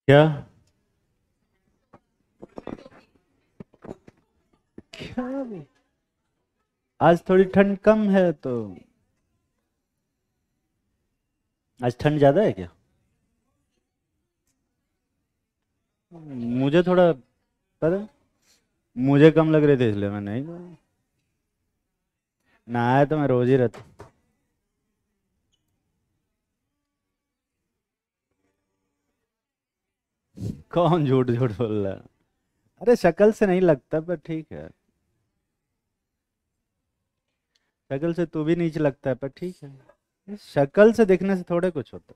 क्या? क्या? आज थोड़ी ठंड कम है तो। आज ठंड ज़्यादा है क्या? मुझे थोड़ा पता, मुझे कम लग रहे थे इसलिए मैं नहीं गया। नहाया तो मैं रोज ही रहता। कौन झूठ झूठ बोल रहा है? अरे शक्ल से नहीं लगता पर ठीक है। शक्ल से तू भी नीच लगता है पर ठीक है। शक्ल से दिखने से थोड़े कुछ होता।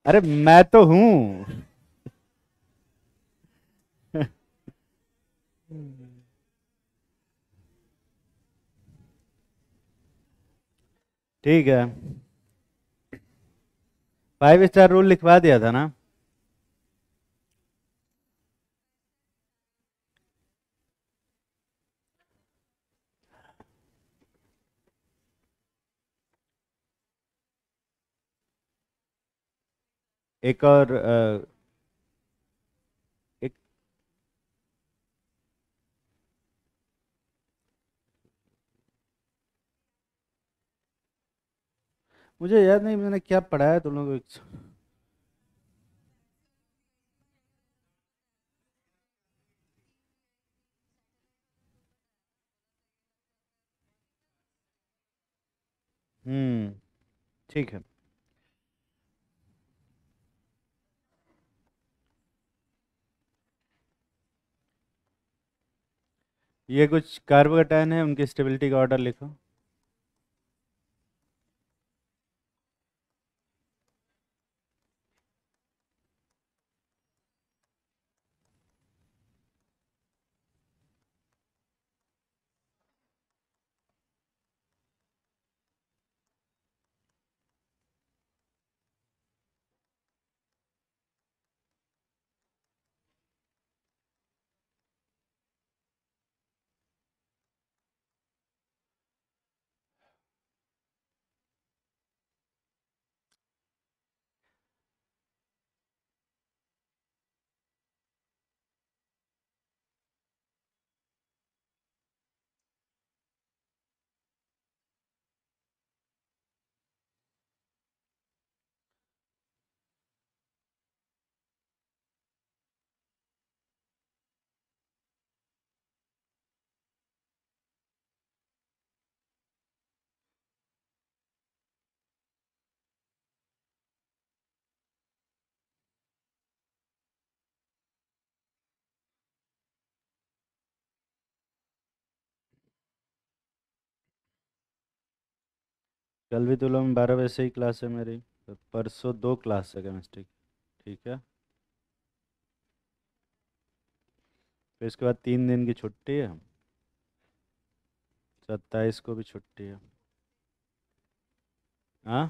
अरे मैं तो हूँ। ठीक है। 5 स्टार रूल लिखवा दिया था ना? एक और एक। मुझे याद नहीं मैंने क्या पढ़ाया तुम लोगों को। हम्म। ठीक है। ये कुछ कार्बोकेटायन है, उनकी स्टेबिलिटी का ऑर्डर लिखो। कल भी तुम लोग 12 बजे से ही क्लास है मेरी। तो परसों 2 क्लास है केमिस्ट्री की। ठीक है। फिर इसके बाद 3 दिन की छुट्टी है। 27 को भी छुट्टी है। हाँ।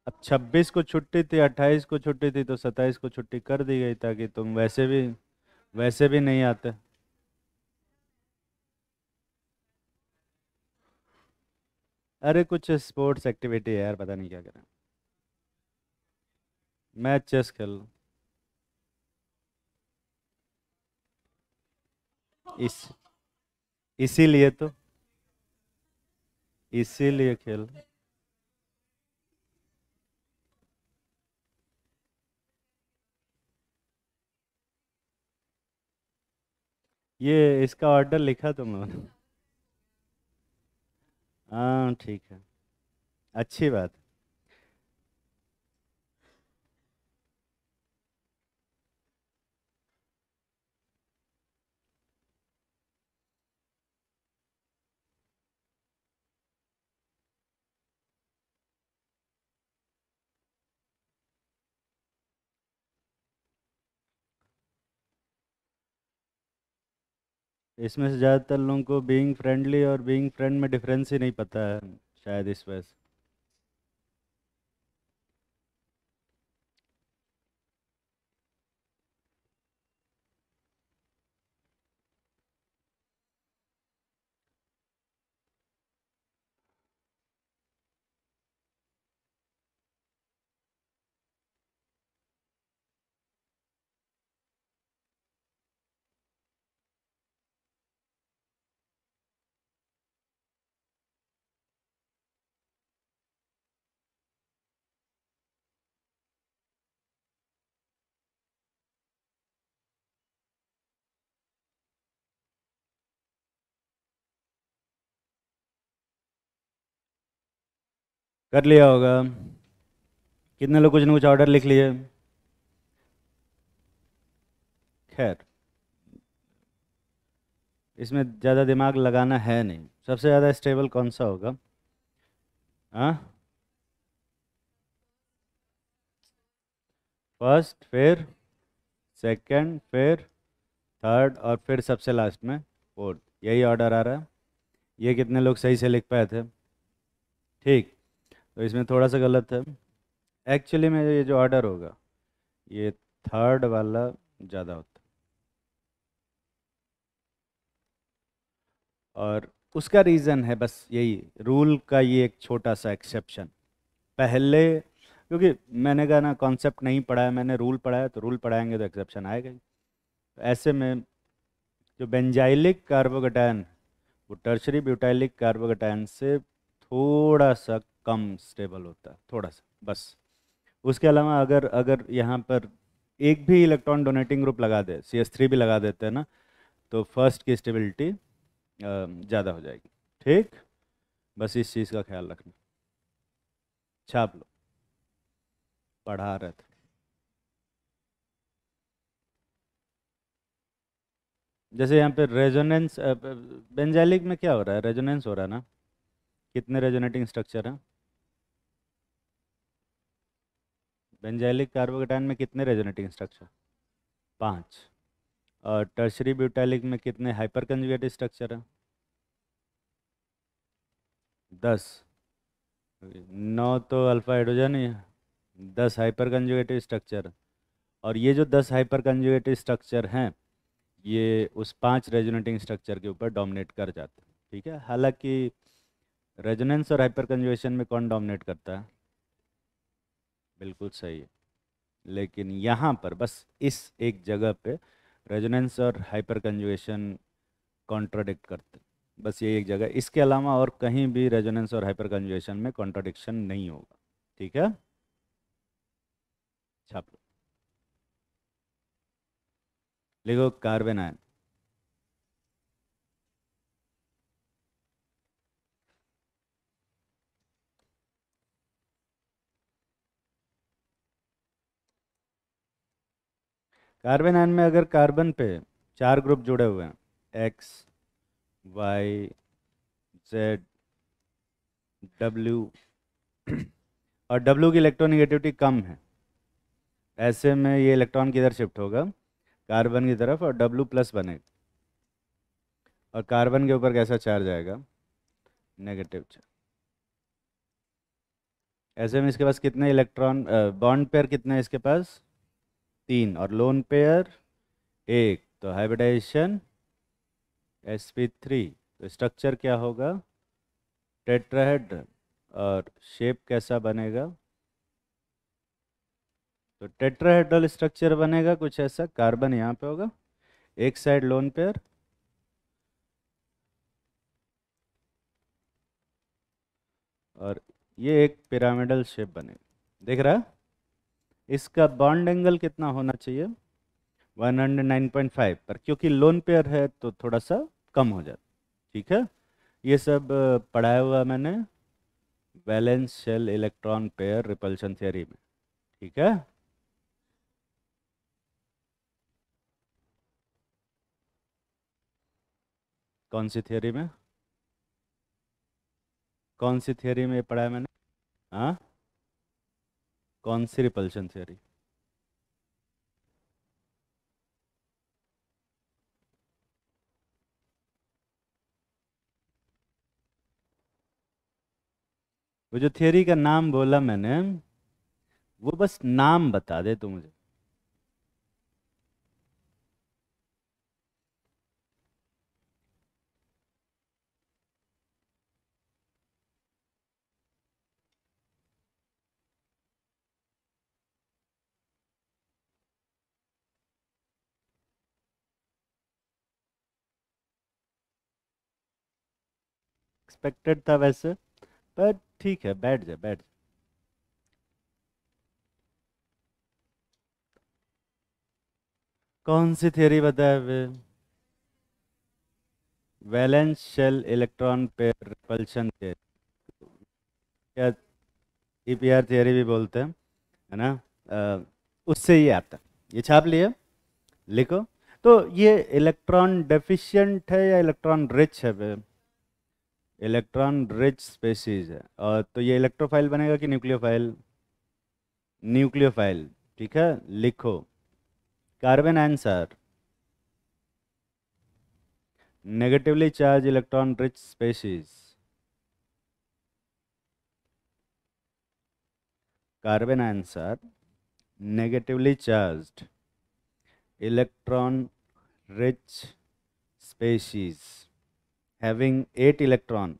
अब 26 को छुट्टी थी, 28 को छुट्टी थी, तो 27 को छुट्टी कर दी गई ताकि तुम वैसे भी नहीं आते। अरे कुछ स्पोर्ट्स एक्टिविटी है यार, पता नहीं क्या करें। मैं चेस खेल लूँ। इस इसीलिए तो, इसीलिए खेल। ये इसका ऑर्डर लिखा तुम लोगों ने? हाँ ठीक है। अच्छी बात। इसमें से ज़्यादातर लोगों को बीइंग फ्रेंडली और बीइंग फ्रेंड में डिफरेंस ही नहीं पता है, शायद इस वजह से। कर लिया होगा। कितने लोग कुछ ना कुछ ऑर्डर लिख लिए? खैर, इसमें ज़्यादा दिमाग लगाना है नहीं। सबसे ज़्यादा स्टेबल कौन सा होगा? हाँ, फर्स्ट, फिर सेकंड, फिर थर्ड, और फिर सबसे लास्ट में फोर्थ। यही ऑर्डर आ रहा है। ये कितने लोग सही से लिख पाए थे? ठीक। तो इसमें थोड़ा सा गलत है। एक्चुअली में ये जो ऑर्डर होगा, ये थर्ड वाला ज़्यादा होता है। और उसका रीज़न है बस यही, रूल का ये एक छोटा सा एक्सेप्शन। पहले, क्योंकि मैंने कहा ना, कॉन्सेप्ट नहीं पढ़ा है मैंने, रूल पढ़ा है, तो रूल पढ़ाएंगे तो एक्सेप्शन आएगा ही। तो ऐसे में जो बेंजाइलिक कार्बोकेटायन, वो टर्शरी ब्यूटाइलिक कार्बोकेटायन से थोड़ा सा कम स्टेबल होता है, थोड़ा सा बस। उसके अलावा अगर अगर यहाँ पर एक भी इलेक्ट्रॉन डोनेटिंग ग्रुप लगा दे, CH3 भी लगा देते हैं ना, तो फर्स्ट की स्टेबिलिटी ज़्यादा हो जाएगी। ठीक, बस इस चीज़ का ख्याल रखना। छाप लो, पढ़ा रहे थे। जैसे यहाँ पे रेजोनेंस, बेंजाइलिक में क्या हो रहा है? रेजोनेंस हो रहा है ना। कितने रेजोनेटिंग स्ट्रक्चर हैं बेंजाइलिक कार्बोकेटायन में? कितने रेजोनेटिंग स्ट्रक्चर? 5। और टर्शरी ब्यूटाइलिक में कितने हाइपर कंजुगेटेड स्ट्रक्चर हैं? 10। 9 तो अल्फा हाइड्रोजन ही है, 10 हाइपर कंजुगेटेड स्ट्रक्चर। और ये जो 10 हाइपर कंजुगेटेड स्ट्रक्चर हैं, ये उस 5 रेजोनेटिंग स्ट्रक्चर के ऊपर डोमिनेट कर जाते हैं। ठीक है, हालांकि रेजोनेंस और हाइपर कंजुगेशन में कौन डोमिनेट करता है? बिल्कुल सही है। लेकिन यहाँ पर बस इस एक जगह पे रेजोनेंस और हाइपर कंजुगेशन कॉन्ट्राडिक्ट करते हैं। बस ये एक जगह, इसके अलावा और कहीं भी रेजोनेंस और हाइपर कंजुगेशन में कॉन्ट्राडिक्शन नहीं होगा। ठीक है, छाप लो। लिखो कार्बन आयन। कार्बन आयन में अगर कार्बन पे 4 ग्रुप जुड़े हुए हैं, एक्स, वाई, जेड, डब्ल्यू, और डब्ल्यू की इलेक्ट्रोनेगेटिविटी कम है, ऐसे में ये इलेक्ट्रॉन किधर शिफ्ट होगा? कार्बन की तरफ, और डब्ल्यू प्लस बनेगा। और कार्बन के ऊपर कैसा चार्ज आएगा? Negative charge. ऐसे में इसके पास कितने इलेक्ट्रॉन, बॉन्ड पेयर कितने हैं इसके पास? 3, और लोन पेयर 1। तो हाइब्रिडाइजेशन sp3। तो स्ट्रक्चर क्या होगा? टेट्राहेड्रल। और शेप कैसा बनेगा? तो टेट्राहेड्रल स्ट्रक्चर बनेगा कुछ ऐसा। कार्बन यहाँ पे होगा, एक साइड लोन पेयर, और ये एक पिरामिडल शेप बनेगा। दिख रहा है? इसका बॉन्ड एंगल कितना होना चाहिए? 109.5, पर क्योंकि लोन पेयर है तो थोड़ा सा कम हो जाता। ठीक है, ये सब पढ़ाया हुआ मैंने valence shell electron pair repulsion theory में। ठीक है, कौन सी थियरी में? कौन सी थियरी में ये पढ़ा है मैंने? हाँ, कौन सी रिपल्शन थियरी? वो जो थियरी का नाम बोला मैंने, वो बस नाम बता दे तू मुझे। एक्सपेक्टेड था वैसे, पर ठीक है, बैठ जा बैठ जा। कौन सी थियरी बताया वे? Valence shell electron pair repulsion theory. क्या? ईपीआर थियरी भी बोलते हैं, है ना। उससे ये आता है। ये छाप लिए, लिखो। तो ये इलेक्ट्रॉन डेफिशिएंट है या इलेक्ट्रॉन रिच है? इलेक्ट्रॉन रिच स्पेसीज है। और तो ये इलेक्ट्रोफाइल बनेगा कि न्यूक्लियोफाइल? न्यूक्लियोफाइल। ठीक है, लिखो। Carbon answer, negatively charge electron rich species. Carbon answer, negatively charged electron rich species having 8 electron,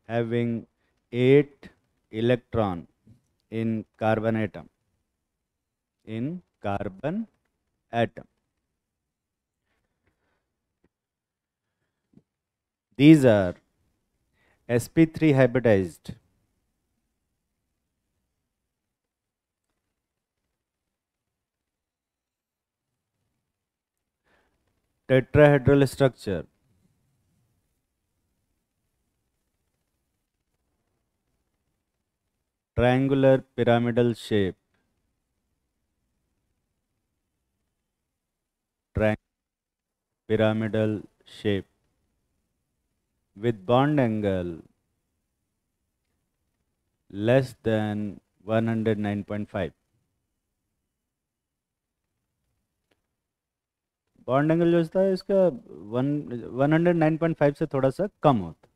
having 8 electron in carbon atom, in carbon atom. These are sp3 hybridized, tetrahedral structure, triangular pyramidal shape, pyramidal shape with bond angle less than 109.5. Bond angle जो होता है इसका 109.5 से थोड़ा सा कम होता है।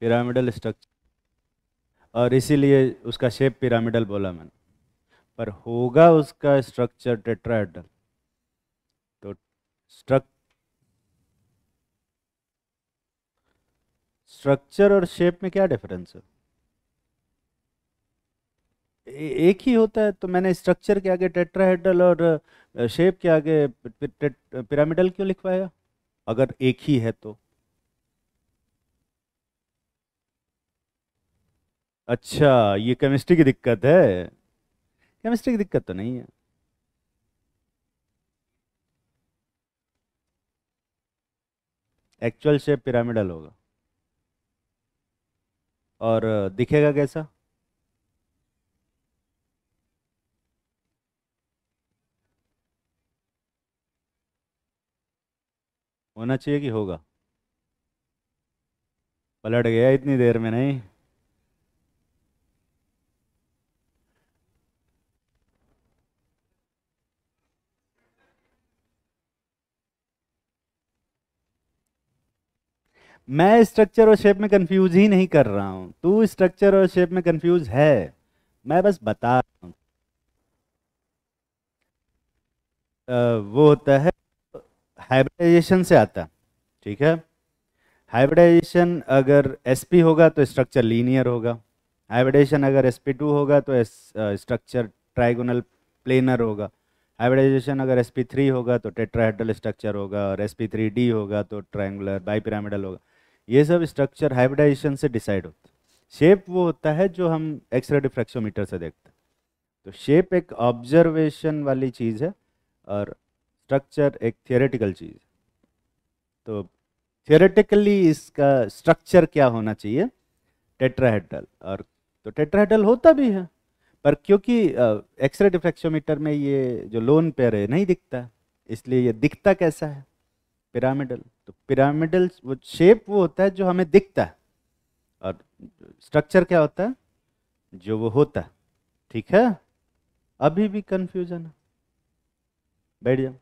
Pyramidal structure, और इसीलिए उसका शेप पिरामिडल बोला मैंने। पर होगा उसका स्ट्रक्चर टेट्राहेड्रल। तो स्ट्रक्चर और शेप में क्या डिफरेंस है? एक ही होता है। तो मैंने स्ट्रक्चर के आगे टेट्राहेड्रल और शेप के आगे पिरामिडल क्यों लिखवाया, अगर एक ही है तो? अच्छा, ये केमिस्ट्री की दिक्कत है। केमिस्ट्री की दिक्कत तो नहीं है। एक्चुअल शेप पिरामिडल होगा। और दिखेगा कैसा? होना चाहिए कि होगा? पलट गया इतनी देर में नहीं। मैं स्ट्रक्चर और शेप में कंफ्यूज ही नहीं कर रहा हूं, तू स्ट्रक्चर और शेप में कंफ्यूज है। मैं बस बता रहा हूं। वो होता है, हाइब्रिडाइजेशन से आता है। ठीक है, हाइब्रिडाइजेशन अगर sp होगा तो स्ट्रक्चर लीनियर होगा। हाइब्रिडाइजेशन अगर sp2 होगा तो स्ट्रक्चर ट्राइगोनल प्लेनर होगा। हाइब्रिडाइजेशन अगर sp3 होगा तो टेट्राहेड्रल स्ट्रक्चर होगा, और sp3d होगा तो ट्रायंगुलर बाइपिरामिडल होगा। ये सब स्ट्रक्चर हाइब्रिडाइजेशन से डिसाइड होता है। शेप वो होता है जो हम एक्सरे डिफ्रैक्शोमीटर से देखते हैं। तो शेप एक ऑब्जर्वेशन वाली चीज़ है, और स्ट्रक्चर एक थियोरेटिकल चीज़ है। तो थियोरेटिकली इसका स्ट्रक्चर क्या होना चाहिए? टेट्राहेड्रल। और तो टेट्राहेड्रल होता भी है, पर क्योंकि एक्सरे डिफ्रैक्शोमीटर में ये जो लोन पेयर है नहीं दिखता है, इसलिए ये दिखता कैसा है? पिरामिडल। तो पिरामिडल वो शेप वो होता है जो हमें दिखता है, और स्ट्रक्चर क्या होता है? जो वो होता है। ठीक है, अभी भी कंफ्यूजन है? बैठ जाओ।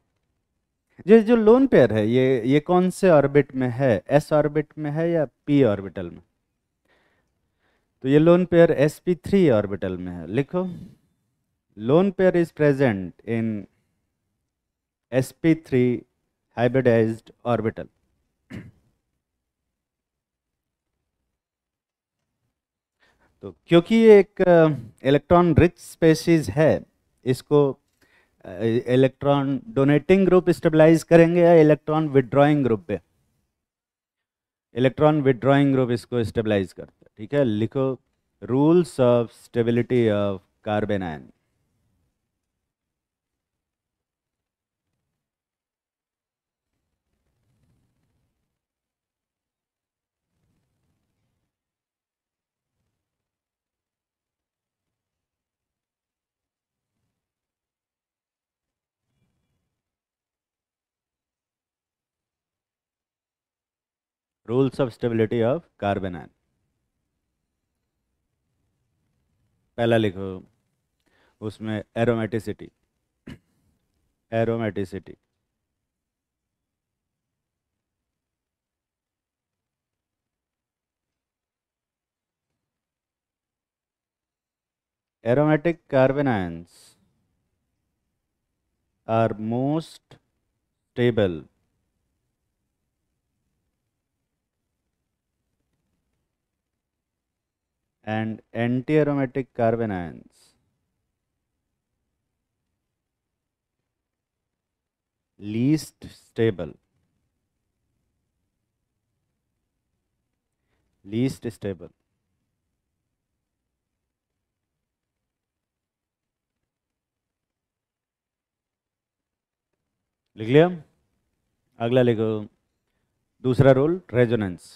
ये जो लोन पेयर है, ये कौन से ऑर्बिट में है? एस ऑर्बिट में है या पी ऑर्बिटल में? तो ये लोन पेयर sp3 ऑर्बिटल में है। लिखो, lone pair is present in sp3 hybridized orbital। तो क्योंकि ये एक इलेक्ट्रॉन रिच स्पेसीज है, इसको इलेक्ट्रॉन डोनेटिंग ग्रुप स्टेबलाइज करेंगे या इलेक्ट्रॉन विड्रॉइंग ग्रुप पे? इलेक्ट्रॉन विड्रॉइंग ग्रुप इसको स्टेबलाइज करते हैं, ठीक है। लिखो rules of stability of carbon ion. Rules of stability of carbon ion. पहला लिखो उसमें aromaticity. Aromaticity. aromatic carbon ions are most stable and anti-aromatic carbon ions least stable. Least stable. लिख लिया? अगला लिखो दूसरा रूल, रेजोनेंस।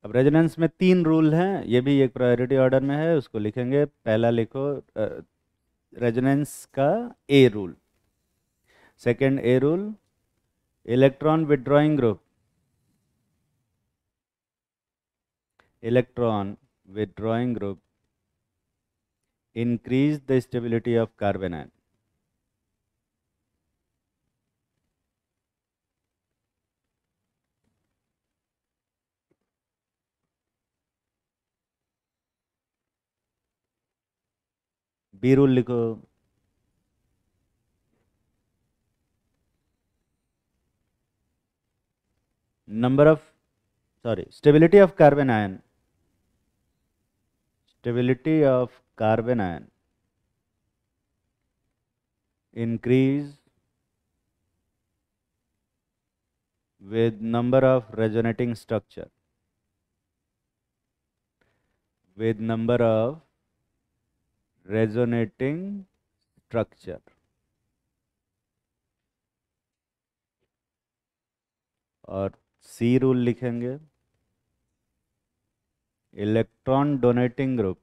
अब रेजोनेंस में 3 रूल हैं, ये भी एक प्रायोरिटी ऑर्डर में है, उसको लिखेंगे। पहला लिखो रेजोनेंस का A rule. Second A rule, electron withdrawing group. Electron withdrawing group increase the stability of carbon ion. B rule लिखो, number of stability of carbon ion. Stability of carbon ion increase with number of resonating structure. With number of resonating structure. और सी rule लिखेंगे, electron donating group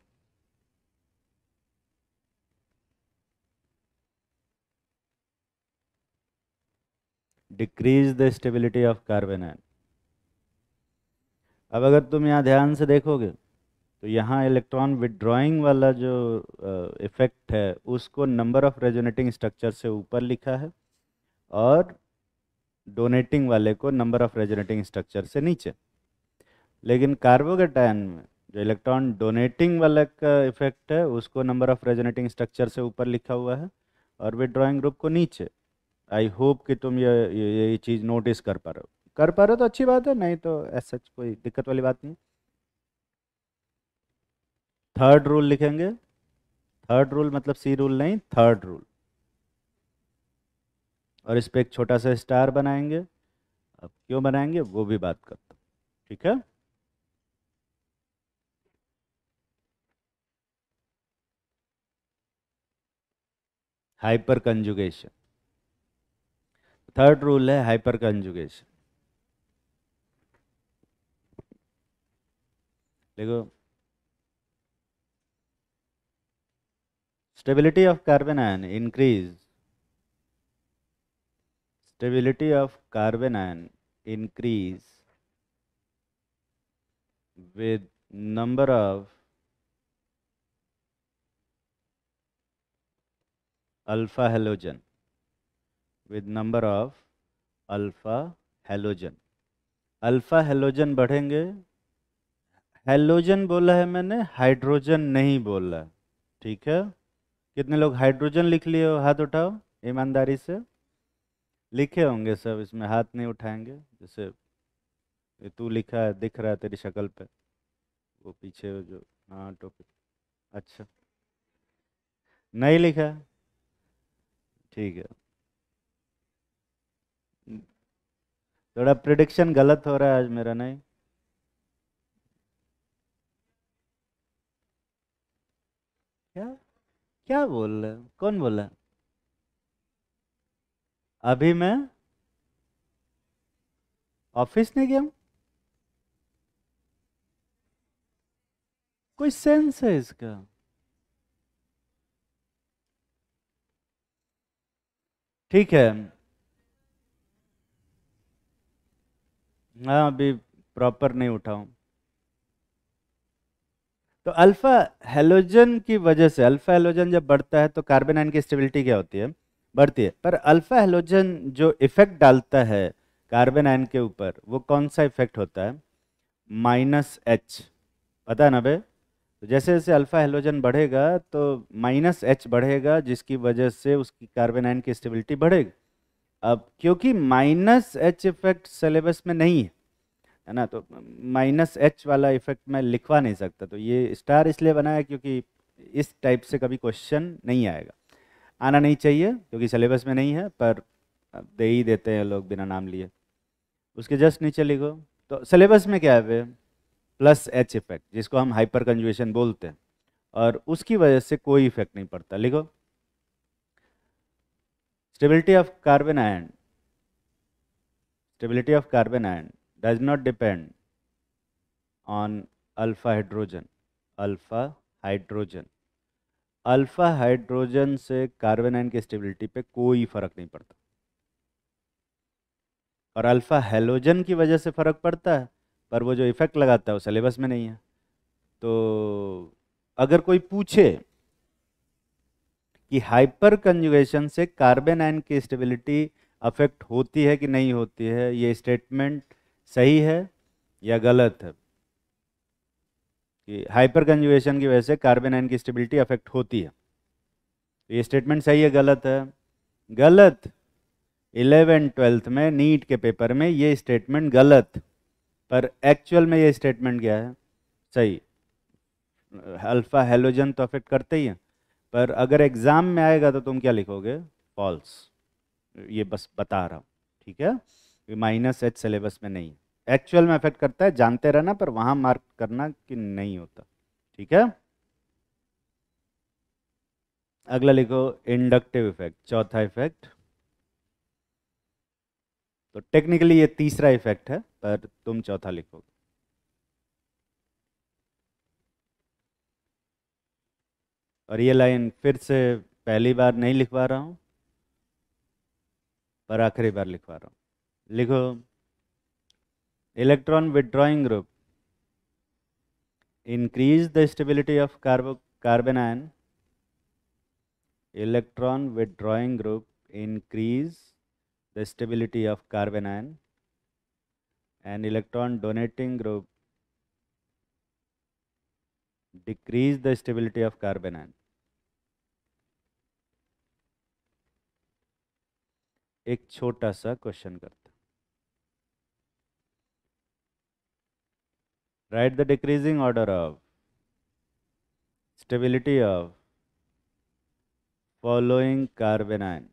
decrease the stability of carbon ion. अब अगर तुम यहाँ ध्यान से देखोगे तो यहाँ इलेक्ट्रॉन विड्रॉइंग वाला जो इफेक्ट है उसको नंबर ऑफ रेजोनेटिंग स्ट्रक्चर से ऊपर लिखा है और डोनेटिंग वाले को नंबर ऑफ रेजोनेटिंग स्ट्रक्चर से नीचे। लेकिन कार्बोकेटायन में जो इलेक्ट्रॉन डोनेटिंग वाले का इफेक्ट है उसको नंबर ऑफ रेजोनेटिंग स्ट्रक्चर से ऊपर लिखा हुआ है और विड्रॉइंग ग्रुप को नीचे। आई होप कि तुम ये चीज़ नोटिस कर पा रहे हो। कर पा रहे हो तो अच्छी बात है, नहीं तो ऐसा कोई दिक्कत वाली बात नहीं। थर्ड रूल लिखेंगे। थर्ड रूल मतलब सी रूल नहीं, थर्ड रूल। और इस पे एक छोटा सा स्टार बनाएंगे। अब क्यों बनाएंगे वो भी बात करता हूँ, ठीक है। Hyper conjugation. थर्ड रूल है हाइपर कंजुगेशन। देखो stability of carbon ion increase. Stability of carbon ion increase with number of alpha halogen. With number of alpha halogen. Alpha halogen बढ़ेंगे। हेलोजन बोला है मैंने, हाइड्रोजन नहीं बोला, ठीक है। कितने लोग हाइड्रोजन लिख लिए हो, हाथ उठाओ ईमानदारी से। लिखे होंगे सब, इसमें हाथ नहीं उठाएंगे। जैसे ये तू लिखा है, दिख रहा है तेरी शक्ल पे, वो पीछे जो हाँ टॉपिक। अच्छा, नहीं लिखा। ठीक है। थोड़ा प्रिडिक्शन गलत हो रहा है आज मेरा, नहीं? क्या? क्या बोल रहे हो? कौन बोला? अभी मैं ऑफिस नहीं गया हूँ? कोई सेंस है इसका? ठीक है। हाँ, अभी प्रॉपर नहीं उठाऊं। तो अल्फा हेलोजन की वजह से, अल्फा हेलोजन जब बढ़ता है तो कार्बन आयन की स्टेबिलिटी क्या होती है? बढ़ती है। पर अल्फा हेलोजन जो इफेक्ट डालता है कार्बन आयन के ऊपर, वो कौन सा इफेक्ट होता है? -H। पता है ना बे? तो जैसे जैसे अल्फा हेलोजन बढ़ेगा तो -H बढ़ेगा, जिसकी वजह से उसकी कार्बन आयन की स्टेबिलिटी बढ़ेगी। अब क्योंकि -H इफेक्ट सिलेबस में नहीं है ना, तो -H वाला इफेक्ट मैं लिखवा नहीं सकता, तो ये स्टार इसलिए बना है क्योंकि इस टाइप से कभी क्वेश्चन नहीं आएगा। आना नहीं चाहिए क्योंकि सिलेबस में नहीं है, पर अब दे ही देते हैं लोग बिना नाम लिए। उसके जस्ट नीचे लिखो। तो सिलेबस में क्या है वे? +H इफेक्ट, जिसको हम हाइपर कंजुगेशन बोलते हैं, और उसकी वजह से कोई इफेक्ट नहीं पड़ता। लिखो, stability of carbon ion, stability of carbon ion does not depend on alpha hydrogen. Alpha hydrogen, alpha hydrogen से कार्बन आयन की स्टेबिलिटी पे कोई फर्क नहीं पड़ता। और अल्फा हेलोजन की वजह से फर्क पड़ता है, पर वो जो इफेक्ट लगाता है वो सिलेबस में नहीं है। तो अगर कोई पूछे कि हाइपर कंजुगेशन से कार्बन आयन की स्टेबिलिटी अफेक्ट होती है कि नहीं होती है, ये स्टेटमेंट सही है या गलत है? कि हाइपर कंजुगेशन की वजह से कार्बन आयन की स्टेबिलिटी अफेक्ट होती है, तो ये स्टेटमेंट सही है गलत है? गलत। 11th 12th में नीट के पेपर में ये स्टेटमेंट गलत। पर एक्चुअल में ये स्टेटमेंट क्या है? सही। अल्फा हेलोजन तो अफेक्ट करते ही हैं, पर अगर एग्जाम में आएगा तो तुम क्या लिखोगे? फॉल्स। ये बस बता रहा हूँ, ठीक है? -H सिलेबस में नहीं, एक्चुअल में अफेक्ट करता है, जानते रहना, पर वहां मार्क करना कि नहीं होता। ठीक है? अगला लिखो, इंडक्टिव इफेक्ट, चौथा इफेक्ट। तो टेक्निकली ये तीसरा इफेक्ट है, पर तुम चौथा लिखोगे। और ये लाइन फिर से पहली बार नहीं लिखवा रहा हूँ, पर आखिरी बार लिखवा रहा हूँ। लिखो, electron withdrawing group increase the stability of carbon ion. Electron withdrawing group increase the stability of carbon ion, and electron donating group decrease the stability of carbon ion. एक छोटा सा क्वेश्चन करते हैं। Write the decreasing order of stability of following carbon ion.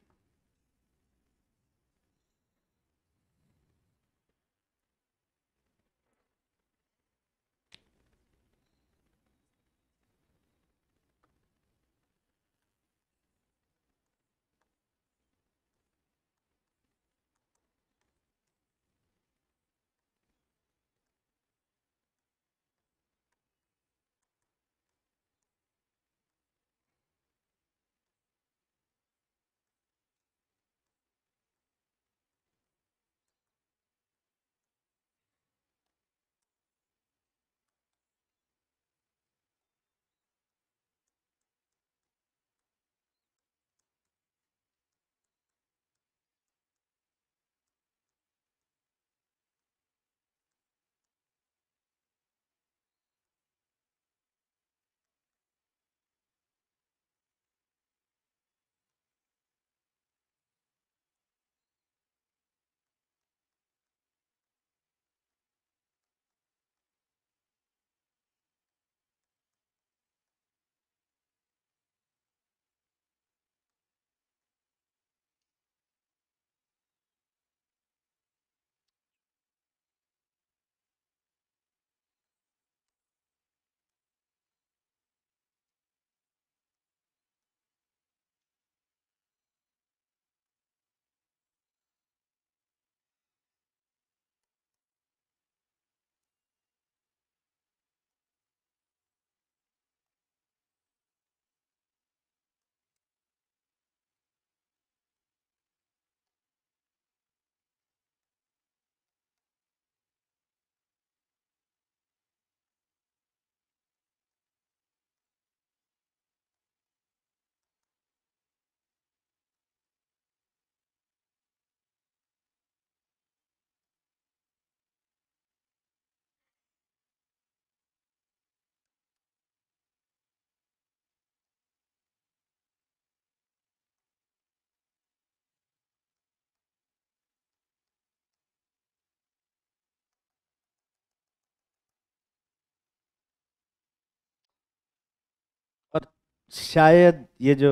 शायद ये जो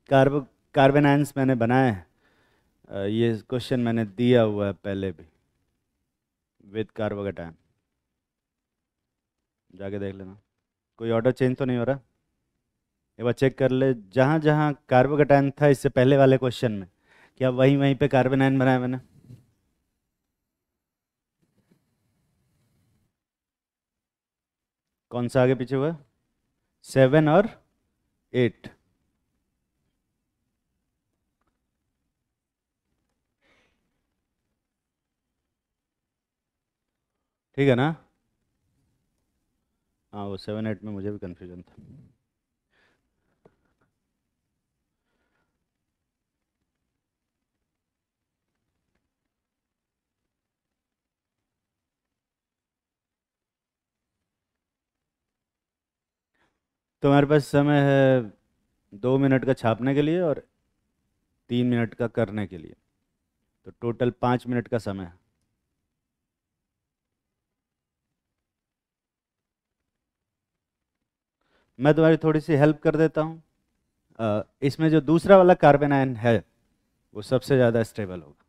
कार्बो carbon ions मैंने बनाए हैं, ये क्वेश्चन मैंने दिया हुआ है पहले भी, विद कार्बोकेटायन। जाके देख लेना, कोई ऑर्डर चेंज तो नहीं हो रहा। एक बार चेक कर ले, जहाँ जहाँ कार्बोकेटायन था इससे पहले वाले क्वेश्चन में, क्या वहीं वहीं पे कार्बन आयन बनाया मैंने? कौन सा आगे पीछे हुआ? 7 और 8। ठीक है ना? हाँ, वो 7 8 में मुझे भी कन्फ्यूजन था। तुम्हारे पास समय है 2 मिनट का छापने के लिए और 3 मिनट का करने के लिए, तो टोटल 5 मिनट का समय है। मैं तुम्हारी थोड़ी सी हेल्प कर देता हूँ। इसमें जो दूसरा वाला कार्बन आयन है वो सबसे ज़्यादा स्टेबल होगा।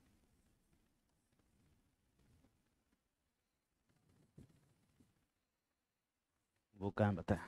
वो कहाँ बताएं?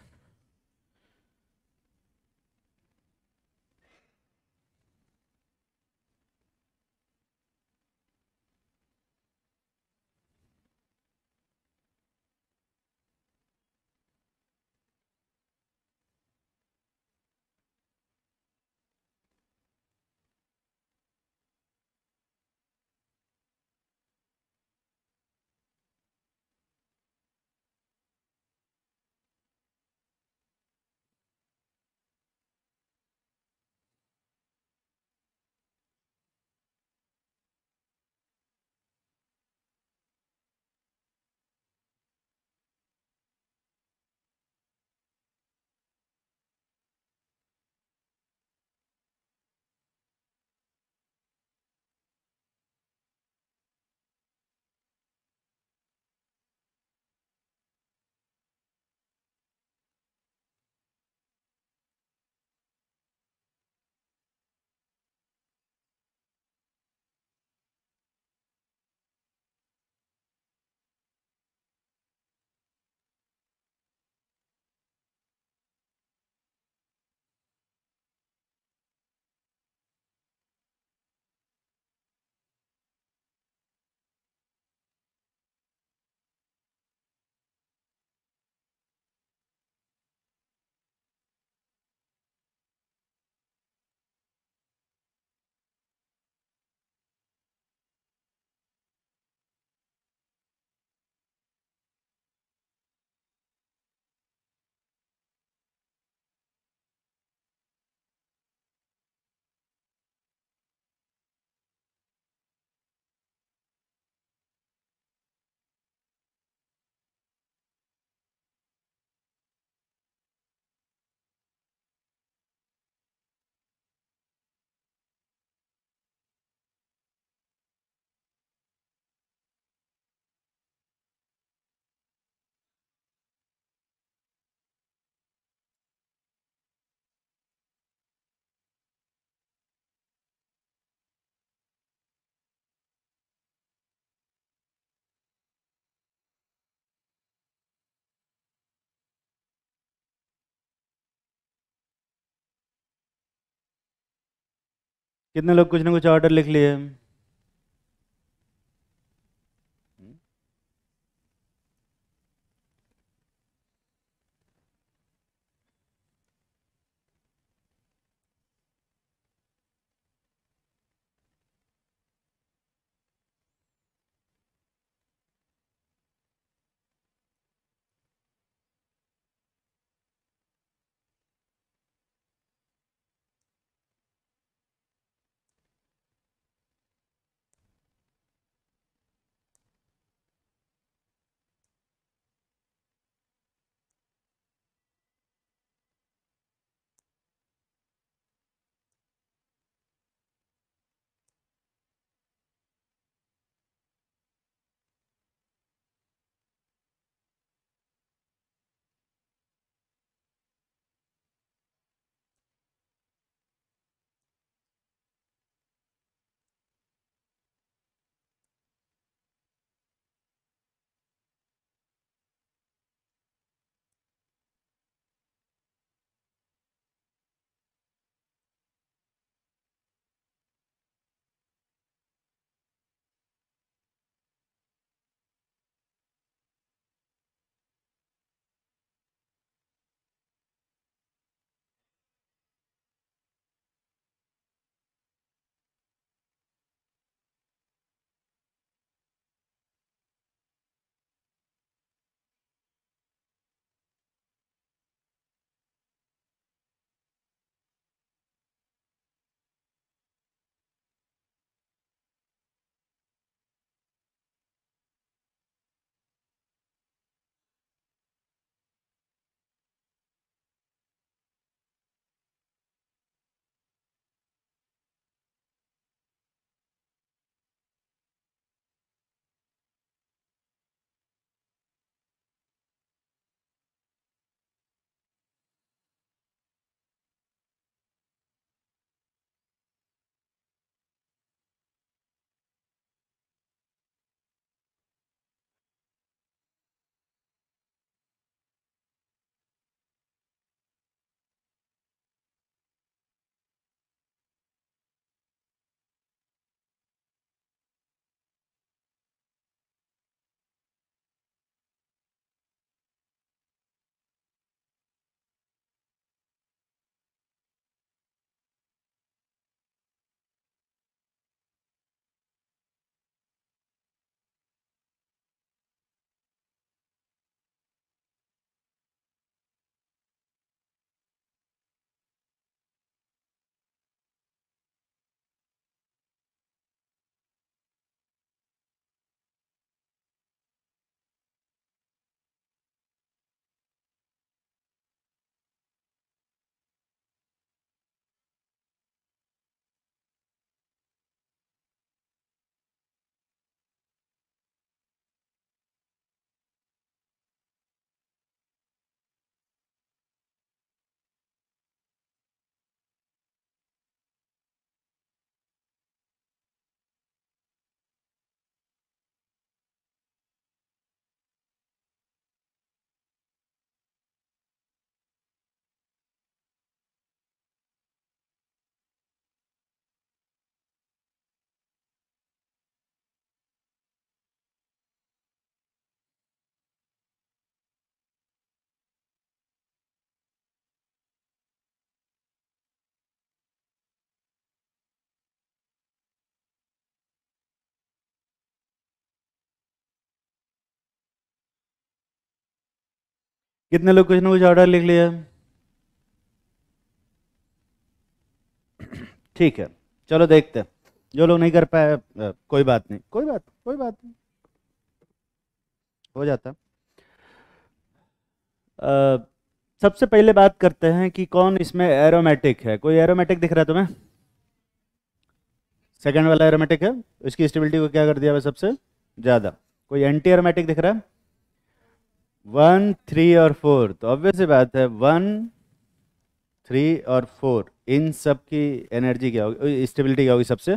कितने लोग कुछ ना कुछ ऑर्डर लिख लिए? कितने लोग कुछ ना कुछ ऑर्डर लिख लिया? ठीक है, चलो देखते हैं। जो लोग नहीं कर पाए कोई बात नहीं, कोई बात नहीं, हो जाता। अ, सबसे पहले बात करते हैं कि कौन इसमें एरोमेटिक है। कोई एरोमेटिक दिख रहा है तुम्हें? सेकंड वाला एरोमेटिक है, इसकी स्टेबिलिटी को क्या कर दिया है सबसे ज़्यादा। कोई एंटी एरोमेटिक दिख रहा है? 1, 3 और 4, तो ऑब्वियस सी बात है 1, 3 और 4 इन सब की एनर्जी क्या होगी, स्टेबिलिटी क्या होगी सबसे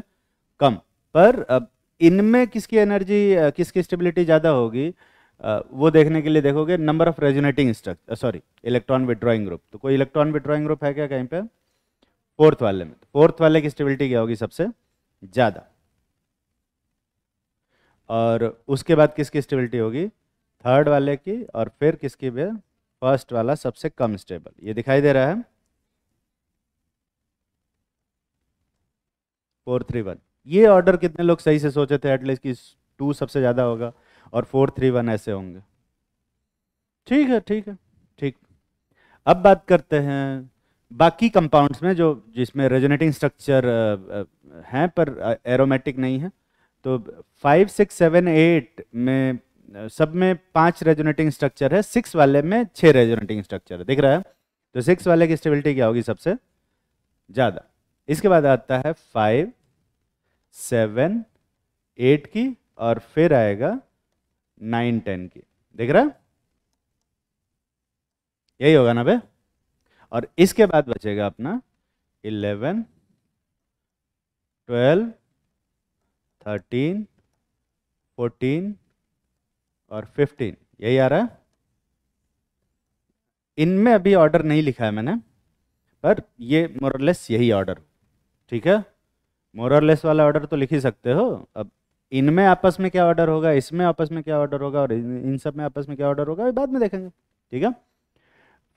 कम। पर अब इनमें किसकी एनर्जी, किसकी स्टेबिलिटी ज़्यादा होगी, वो देखने के लिए देखोगे number of resonating structure, sorry electron withdrawing group. तो कोई इलेक्ट्रॉन विड्रॉइंग ग्रुप है क्या कहीं पे? फोर्थ वाले में, फोर्थ वाले की स्टेबिलिटी क्या होगी सबसे ज़्यादा। और उसके बाद किसकी स्टेबिलिटी होगी? थर्ड वाले की, और फिर किसकी भी? फर्स्ट वाला सबसे कम स्टेबल। ये दिखाई दे रहा है 4, 3, 1। ये ऑर्डर कितने लोग सही से सोचे थे एटलीस्ट कि 2 सबसे ज़्यादा होगा और 4, 3, 1 ऐसे होंगे? ठीक है, ठीक है, ठीक। अब बात करते हैं बाकी कंपाउंड्स में जो जिसमें रेजोनेटिंग स्ट्रक्चर हैं पर एरोमेटिक नहीं है। तो 5, 6, 7, 8 में सब में 5 रेजोनेटिंग स्ट्रक्चर है, 6 वाले में 6 रेजोनेटिंग स्ट्रक्चर है, दिख रहा है? तो 6 वाले की स्टेबिलिटी क्या होगी सबसे ज़्यादा। इसके बाद आता है 5, 7, 8 की, और फिर आएगा 9, 10 की, दिख रहा है? यही होगा ना बे? और इसके बाद बचेगा अपना 11, 12, 13, 14 और 15, यही आ रहा है। इनमें अभी ऑर्डर नहीं लिखा है मैंने, पर ये मोरलेस यही ऑर्डर, ठीक है? मोरलेस वाला ऑर्डर तो लिख ही सकते हो। अब इनमें आपस में क्या ऑर्डर होगा, इसमें आपस में क्या ऑर्डर होगा, और इन सब में आपस में क्या ऑर्डर होगा, ये बाद में देखेंगे, ठीक है?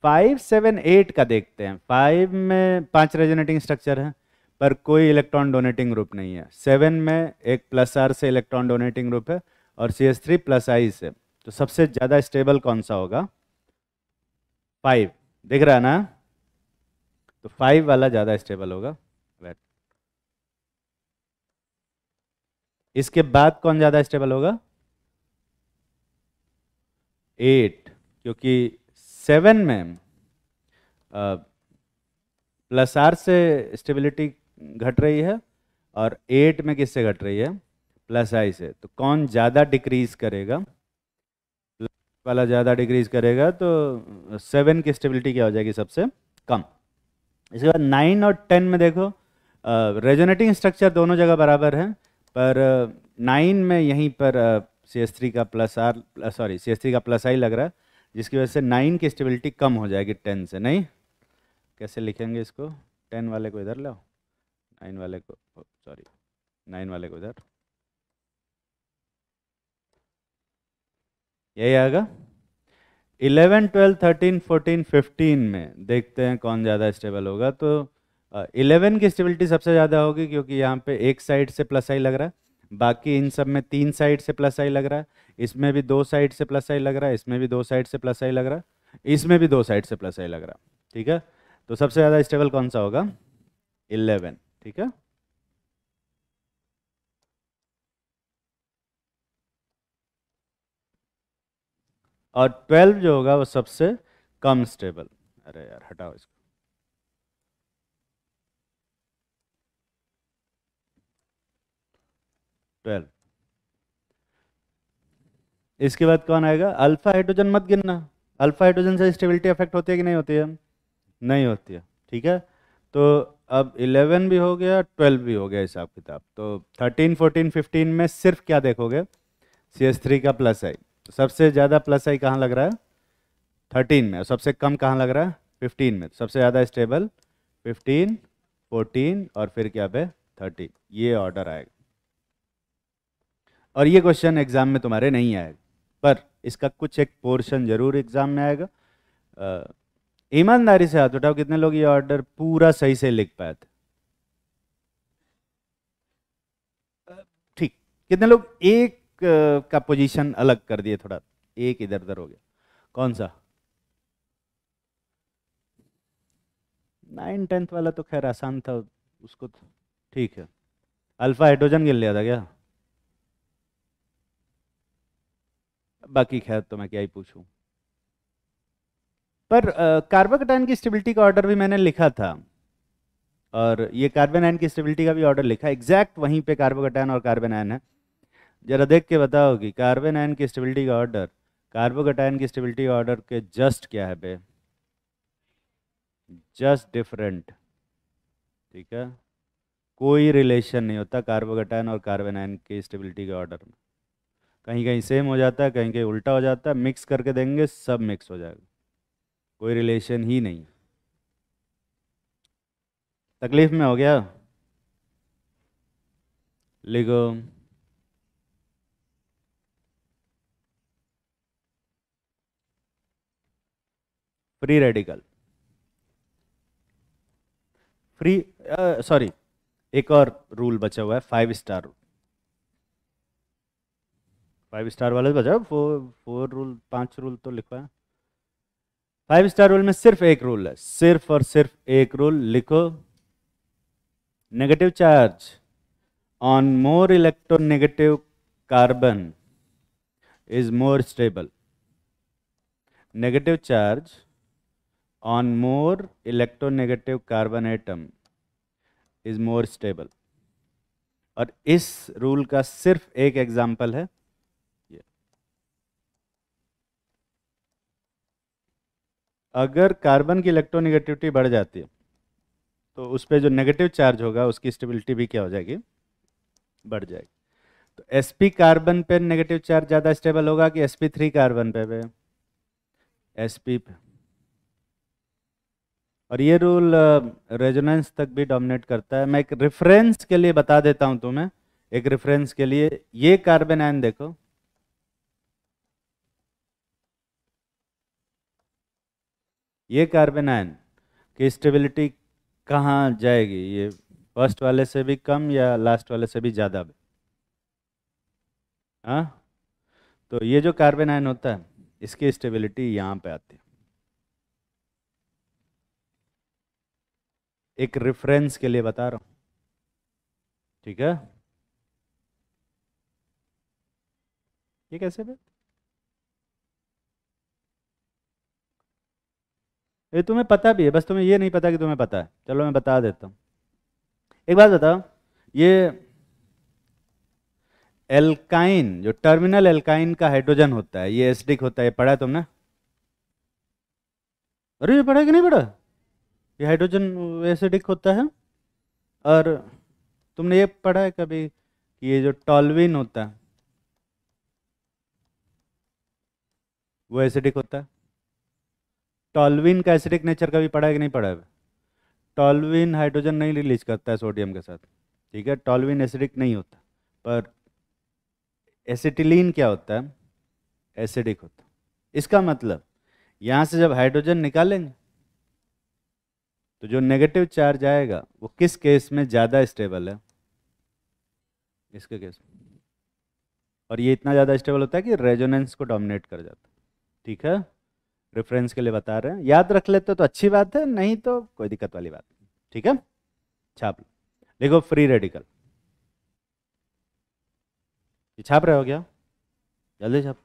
5, 7, 8 का देखते हैं। 5 में 5 रेजोनेटिंग स्ट्रक्चर है पर कोई इलेक्ट्रॉन डोनेटिंग ग्रुप नहीं है। 7 में एक प्लस आर से इलेक्ट्रॉन डोनेटिंग ग्रुप है और CH3 प्लस आई से। तो सबसे ज़्यादा स्टेबल कौन सा होगा? 5, दिख रहा है ना? तो 5 वाला ज़्यादा स्टेबल होगा। Right. इसके बाद कौन ज़्यादा स्टेबल होगा? 8, क्योंकि 7 में प्लस आर से स्टेबिलिटी घट रही है और 8 में किससे घट रही है? प्लस आई से। तो कौन ज़्यादा डिक्रीज करेगा? प्लस वाला ज़्यादा डिक्रीज करेगा, तो 7 की स्टेबिलिटी क्या हो जाएगी सबसे कम। इसके बाद 9 और 10 में देखो रेजोनेटिंग स्ट्रक्चर दोनों जगह बराबर है, पर 9 में यहीं पर CH3 का प्लस आर, सॉरी CH3 का प्लस आई लग रहा है, जिसकी वजह से 9 की स्टेबिलिटी कम हो जाएगी 10 से। नहीं, कैसे लिखेंगे इसको? 10 वाले को इधर लाओ, 9 वाले को, सॉरी 9 वाले को इधर, यही आएगा। 11, 12, 13, 14, 15 में देखते हैं कौन ज़्यादा स्टेबल होगा। तो 11 की स्टेबिलिटी सबसे ज़्यादा होगी, क्योंकि यहाँ पे एक साइड से प्लस आई लग रहा है, बाकी इन सब में 3 साइड से प्लस आई लग रहा है, इसमें भी 2 साइड से प्लस आई लग रहा है, इसमें भी 2 साइड से प्लस आई लग रहा है, इसमें भी 2 साइड से प्लस आई लग रहा है, ठीक है? तो सबसे ज़्यादा स्टेबल कौन सा होगा? 11, ठीक है? और 12 जो होगा वो सबसे कम स्टेबल। अरे यार हटाओ इसको। 12। इसके बाद कौन आएगा? अल्फा हाइड्रोजन मत गिनना। अल्फा हाइड्रोजन से स्टेबिलिटी अफेक्ट होती है कि नहीं होती है? नहीं होती है, ठीक है? तो अब 11 भी हो गया, 12 भी हो गया हिसाब किताब। तो 13, 14, 15 में सिर्फ क्या देखोगे? CH3 का प्लस आई। तो सबसे ज़्यादा प्लस आई कहाँ लग रहा है? 13 में। और सबसे कम कहाँ लग रहा है? 15 में। तो सबसे ज़्यादा स्टेबल 15, 14 और फिर क्या पे? 13। ये ऑर्डर आएगा। और ये क्वेश्चन एग्जाम में तुम्हारे नहीं आएगा, पर इसका कुछ एक पोर्शन जरूर एग्जाम में आएगा। ईमानदारी से हाथ उठाओ, कितने लोग ये ऑर्डर पूरा सही से लिख पाए थे? ठीक। कितने लोग एक का पोजीशन अलग कर दिए थोड़ा, एक इधर उधर हो गया? कौन सा? नाइन टेंथ वाला तो खैर आसान था, उसको तो ठीक है। अल्फा हाइड्रोजन गिन लिया था क्या? बाकी खैर तो मैं क्या ही पूछूं। पर कार्बोकैटायन की स्टेबिलिटी का ऑर्डर भी मैंने लिखा था, और ये कार्बन आयन की स्टेबिलिटी का भी ऑर्डर लिखा है, एग्जैक्ट वहीं पे कार्बोकैटायन और कार्बन आयन है। जरा देख के बताओ कि कार्बन आयन की स्टेबिलिटी का ऑर्डर कार्बोकैटायन की स्टेबिलिटी ऑर्डर के जस्ट क्या है बे? Just different. ठीक है, कोई रिलेशन नहीं होता कार्बोकैटायन और कार्बन आयन की स्टेबिलिटी के ऑर्डर में। कहीं कहीं सेम हो जाता है, कहीं कहीं उल्टा हो जाता है, मिक्स करके देंगे सब मिक्स हो जाएगा, कोई रिलेशन ही नहीं। तकलीफ में हो गया? लिखो। फ्री रेडिकल, फ्री, सॉरी, एक और रूल बचा हुआ है, 5 स्टार रूल। 5 स्टार वाले बचा, फोर फोर रूल, 5 रूल तो लिखवा है। 5 स्टार रूल में सिर्फ एक रूल है, सिर्फ और सिर्फ एक रूल लिखो। Negative charge on more electronegative carbon is more stable. Negative charge on more electronegative carbon atom is more stable. और इस रूल का सिर्फ एक एग्जाम्पल है ये। अगर कार्बन की इलेक्ट्रोनेगेटिविटी बढ़ जाती है तो उस पर जो नेगेटिव चार्ज होगा उसकी स्टेबिलिटी भी क्या हो जाएगी? बढ़ जाएगी। तो sp कार्बन पे नेगेटिव चार्ज ज़्यादा स्टेबल होगा कि sp3 कार्बन पे? sp पे। और ये रूल रेजोनेंस तक भी डोमिनेट करता है। मैं एक रेफरेंस के लिए बता देता हूं तुम्हें, एक रेफरेंस के लिए, ये कार्बन आयन देखो, ये कार्बन आयन की स्टेबिलिटी कहाँ जाएगी? ये फर्स्ट वाले से भी कम या लास्ट वाले से भी ज़्यादा? हाँ, तो ये जो कार्बन आयन होता है इसकी स्टेबिलिटी यहाँ पे आती है। एक रेफरेंस के लिए बता रहा हूँ, ठीक है? ये कैसे भी? ये तुम्हें पता भी है, बस तुम्हें ये नहीं पता कि तुम्हें पता है। चलो मैं बता देता हूँ। एक बात बताओ, ये एल्काइन, जो टर्मिनल एल्काइन का हाइड्रोजन होता है, ये एसिडिक होता है, ये पढ़ा है तुमने? अरे ये पढ़ा है कि नहीं पढ़ा? ये हाइड्रोजन एसिडिक होता है। और तुमने ये पढ़ा है कभी कि ये जो टॉल्विन होता है वो एसिडिक होता है? टॉल्विन का एसिडिक नेचर कभी पढ़ा है कि नहीं पढ़ा है? टॉल्विन हाइड्रोजन नहीं रिलीज करता है सोडियम के साथ, ठीक है? टॉल्विन एसिडिक नहीं होता। पर एसिटिलीन क्या होता है? एसिडिक होता है। इसका मतलब यहाँ से जब हाइड्रोजन निकालेंगे तो जो नेगेटिव चार्ज आएगा वो किस केस में ज़्यादा स्टेबल है? इसके केस में। और ये इतना ज़्यादा स्टेबल होता है कि रेजोनेंस को डोमिनेट कर जाता है। ठीक है, रेफरेंस के लिए बता रहे हैं, याद रख लेते तो अच्छी बात है, नहीं तो कोई दिक्कत वाली बात नहीं। ठीक है, छाप लो। देखो फ्री रेडिकल, ये छाप रहे हो क्या? जल्दी छाप।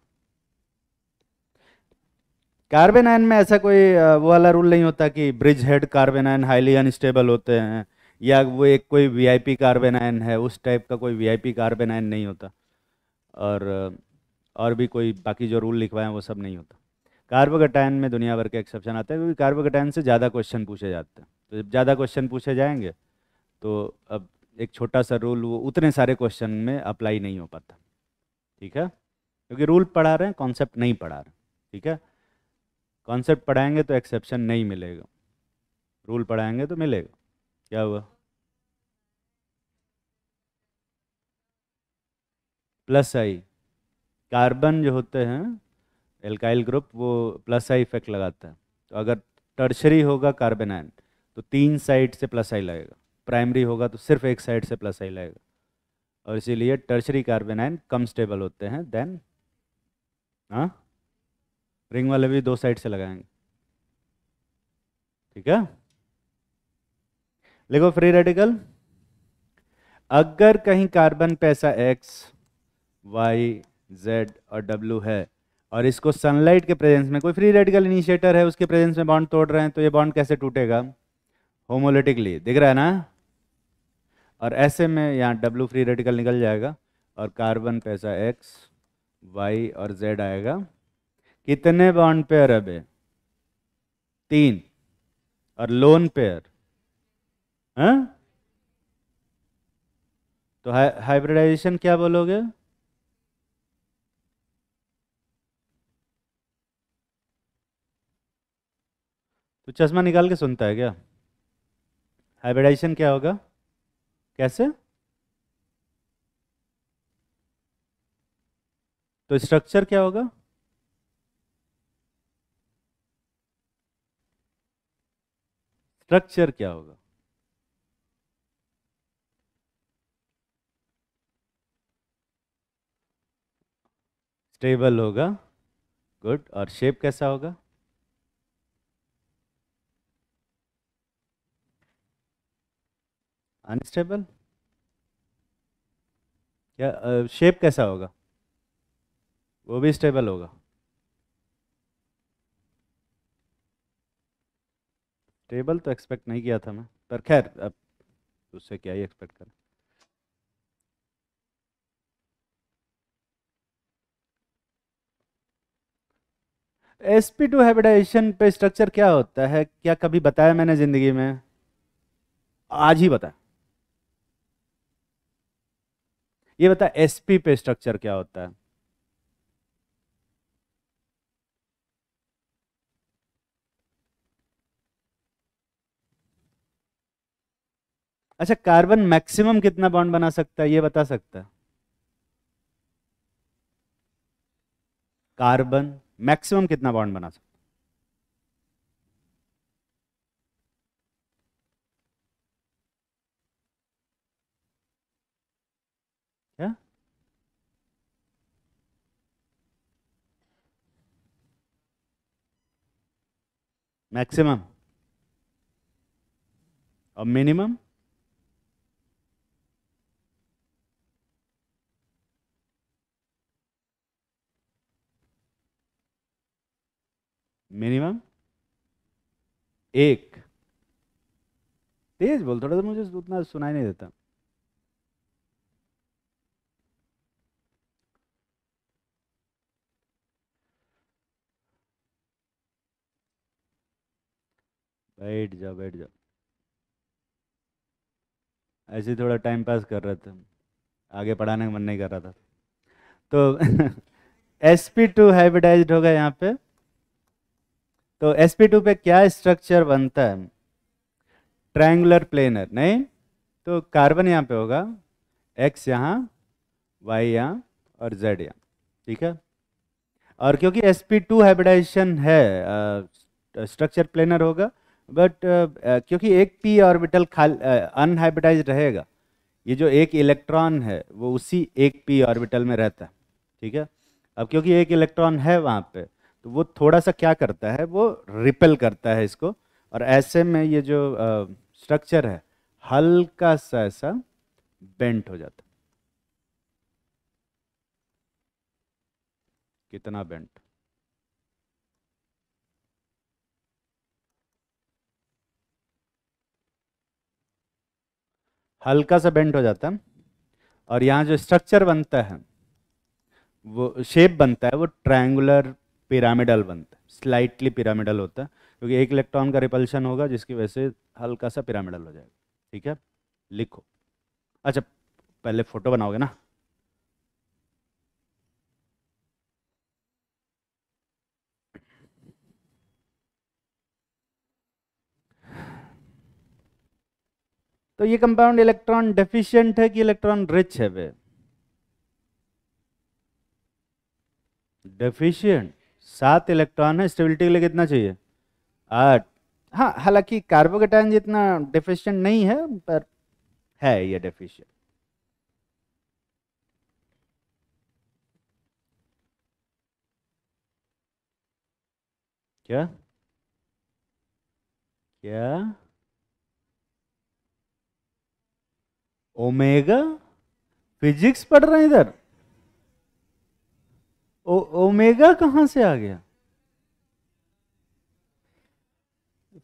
कार्बन आयन में ऐसा कोई वो वाला रूल नहीं होता कि bridge head carbon ion highly unstable होते हैं, या वो एक कोई वीआईपी कार्बन आयन है, उस टाइप का कोई वीआईपी कार्बन आयन नहीं होता। और और भी कोई बाकी जो रूल लिखवाए हैं वो सब नहीं होता। कार्बोकैटायन में दुनिया भर के एक्सेप्शन आते हैं, क्योंकि कार्बोकैटायन से ज़्यादा क्वेश्चन पूछे जाते हैं। तो जब ज़्यादा क्वेश्चन पूछे जाएंगे तो अब एक छोटा सा रूल वो उतने सारे क्वेश्चन में अप्लाई नहीं हो पाता। ठीक है, क्योंकि रूल पढ़ा रहे हैं, कॉन्सेप्ट नहीं पढ़ा रहे। ठीक है, कॉन्सेप्ट पढ़ाएंगे तो एक्सेप्शन नहीं मिलेगा, रूल पढ़ाएंगे तो मिलेगा। क्या हुआ? प्लस आई, कार्बन जो होते हैं एल्काइल ग्रुप वो प्लस आई इफेक्ट लगाता है। तो अगर टर्शरी होगा कार्बन आयन तो 3 साइड से प्लस आई लगेगा, प्राइमरी होगा तो सिर्फ एक साइड से प्लस आई लगेगा। और इसीलिए टर्शरी कार्बन आयन कम स्टेबल होते हैं देन, हाँ, रिंग वाले भी 2 साइड से लगाएंगे। ठीक है, लिखो फ्री रेडिकल। अगर कहीं कार्बन पे ऐसा एक्स, वाई, जेड और डब्ल्यू है और इसको सनलाइट के प्रेजेंस में कोई फ्री रेडिकल इनिशिएटर है, उसके प्रेजेंस में बॉन्ड तोड़ रहे हैं, तो ये बॉन्ड कैसे टूटेगा? होमोलिटिकली। दिख रहा है ना? और ऐसे में यहाँ डब्ल्यू फ्री रेडिकल निकल जाएगा और कार्बन पे ऐसा एक्स, वाई और जेड आएगा। कितने बॉन्ड पेयर अब है? 3। और लोन पेयर, हाँ? तो हाइब्रिडाइजेशन क्या बोलोगे? तो चश्मा निकाल के सुनता है क्या? हाइब्रिडाइजेशन क्या होगा? कैसे? तो स्ट्रक्चर क्या होगा? स्ट्रक्चर क्या होगा? स्टेबल होगा। गुड। और शेप कैसा होगा? अनस्टेबल। क्या शेप कैसा होगा? वो भी स्टेबल होगा। स्टेबल तो एक्सपेक्ट नहीं किया था मैं, पर खैर अब उससे क्या ही एक्सपेक्ट करें। sp2 हाइब्रिडाइजेशन पे स्ट्रक्चर क्या होता है, क्या कभी बताया मैंने जिंदगी में? आज ही बता। ये बता, sp पे स्ट्रक्चर क्या होता है? अच्छा, कार्बन मैक्सिमम कितना बॉन्ड बना सकता है, ये बता सकता है? कार्बन मैक्सिमम कितना बॉन्ड बना सकता है? क्या? मैक्सिमम। और मिनिमम? मिनिमम एक। तेज बोल थोड़ा सा, मुझे उतना सुनाई नहीं देता। बैठ जाओ बैठ जाओ। ऐसे ही थोड़ा टाइम पास कर रहे थे, आगे पढ़ाने का मन नहीं कर रहा था। तो sp2 हाइब्रिडाइज्ड होगा यहाँ पे। तो sp2 पे क्या स्ट्रक्चर बनता है? ट्रायंगुलर प्लेनर नहीं? तो कार्बन यहाँ पे होगा, x यहाँ, y यहाँ और z यहाँ। ठीक है। और क्योंकि sp2 हाइब्रिडाइजेशन है, स्ट्रक्चर प्लेनर होगा। बट क्योंकि एक p ऑर्बिटल खाल अनहाइब्रिडाइज्ड रहेगा, ये जो एक इलेक्ट्रॉन है वो उसी एक p ऑर्बिटल में रहता है। ठीक है। अब क्योंकि एक इलेक्ट्रॉन है वहाँ पे, तो वो थोड़ा सा क्या करता है, वो रिपेल करता है इसको। और ऐसे में ये जो स्ट्रक्चर है हल्का सा ऐसा बेंट हो जाता है। कितना बेंट? हल्का सा बेंट हो जाता है। और यहाँ जो स्ट्रक्चर बनता है, वो शेप बनता है, वो ट्रायंगुलर पिरामिडल बनता है, स्लाइटली पिरामिडल होता है, क्योंकि एक इलेक्ट्रॉन का रिपल्शन होगा जिसकी वजह से हल्का सा पिरामिडल हो जाएगा। ठीक है। लिखो। अच्छा, पहले फोटो बनाओगे ना? तो ये कंपाउंड इलेक्ट्रॉन डेफिशिएंट है कि इलेक्ट्रॉन रिच है वे? डेफिशिएंट। 7 इलेक्ट्रॉन है, स्टेबिलिटी के लिए कितना चाहिए? 8। हाँ, हालांकि कार्बोकेटायन जितना डेफिशिएंट नहीं है, पर है ये डेफिशिएंट। क्या? क्या? ओमेगा, फिजिक्स पढ़ रहे हैं इधर? ओमेगा कहाँ से आ गया?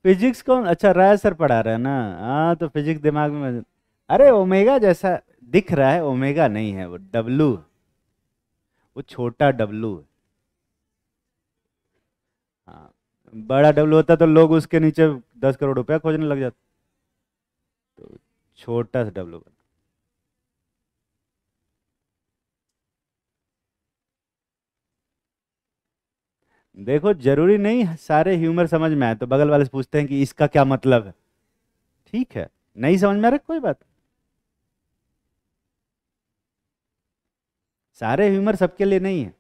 फिजिक्स कौन? अच्छा, राय सर पढ़ा रहे हैं ना। हाँ, तो फिजिक्स दिमाग में। अरे ओमेगा जैसा दिख रहा है, ओमेगा नहीं है वो, डब्लू। वो छोटा डब्लू है। हाँ, बड़ा डब्लू होता तो लोग उसके नीचे 10 करोड़ रुपया खोजने लग जाते। तो छोटा सा डब्लू। देखो, जरूरी नहीं सारे ह्यूमर समझ में आए, तो बगल वाले से पूछते हैं कि इसका क्या मतलब है। ठीक है, नहीं समझ में आ रहा, कोई बात। सारे ह्यूमर सबके लिए नहीं है।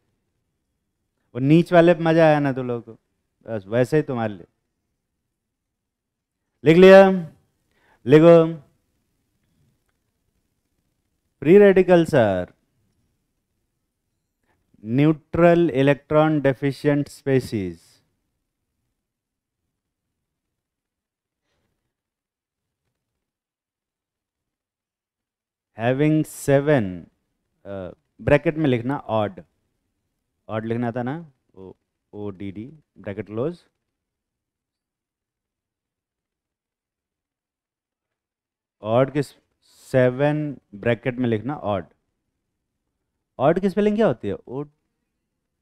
वो नीच वाले पे मजा आया ना तो लोगों को, बस वैसे ही तुम्हारे लिए। लिख लिया? लिखो। Free radicals are neutral electron deficient species having 7, bracket में लिखना ऑड, ऑड लिखना था ना, O, O D D, bracket close. Odd किस? 7 ब्रैकेट में लिखना ऑड। ऑड की स्पेलिंग क्या होती है? ओ,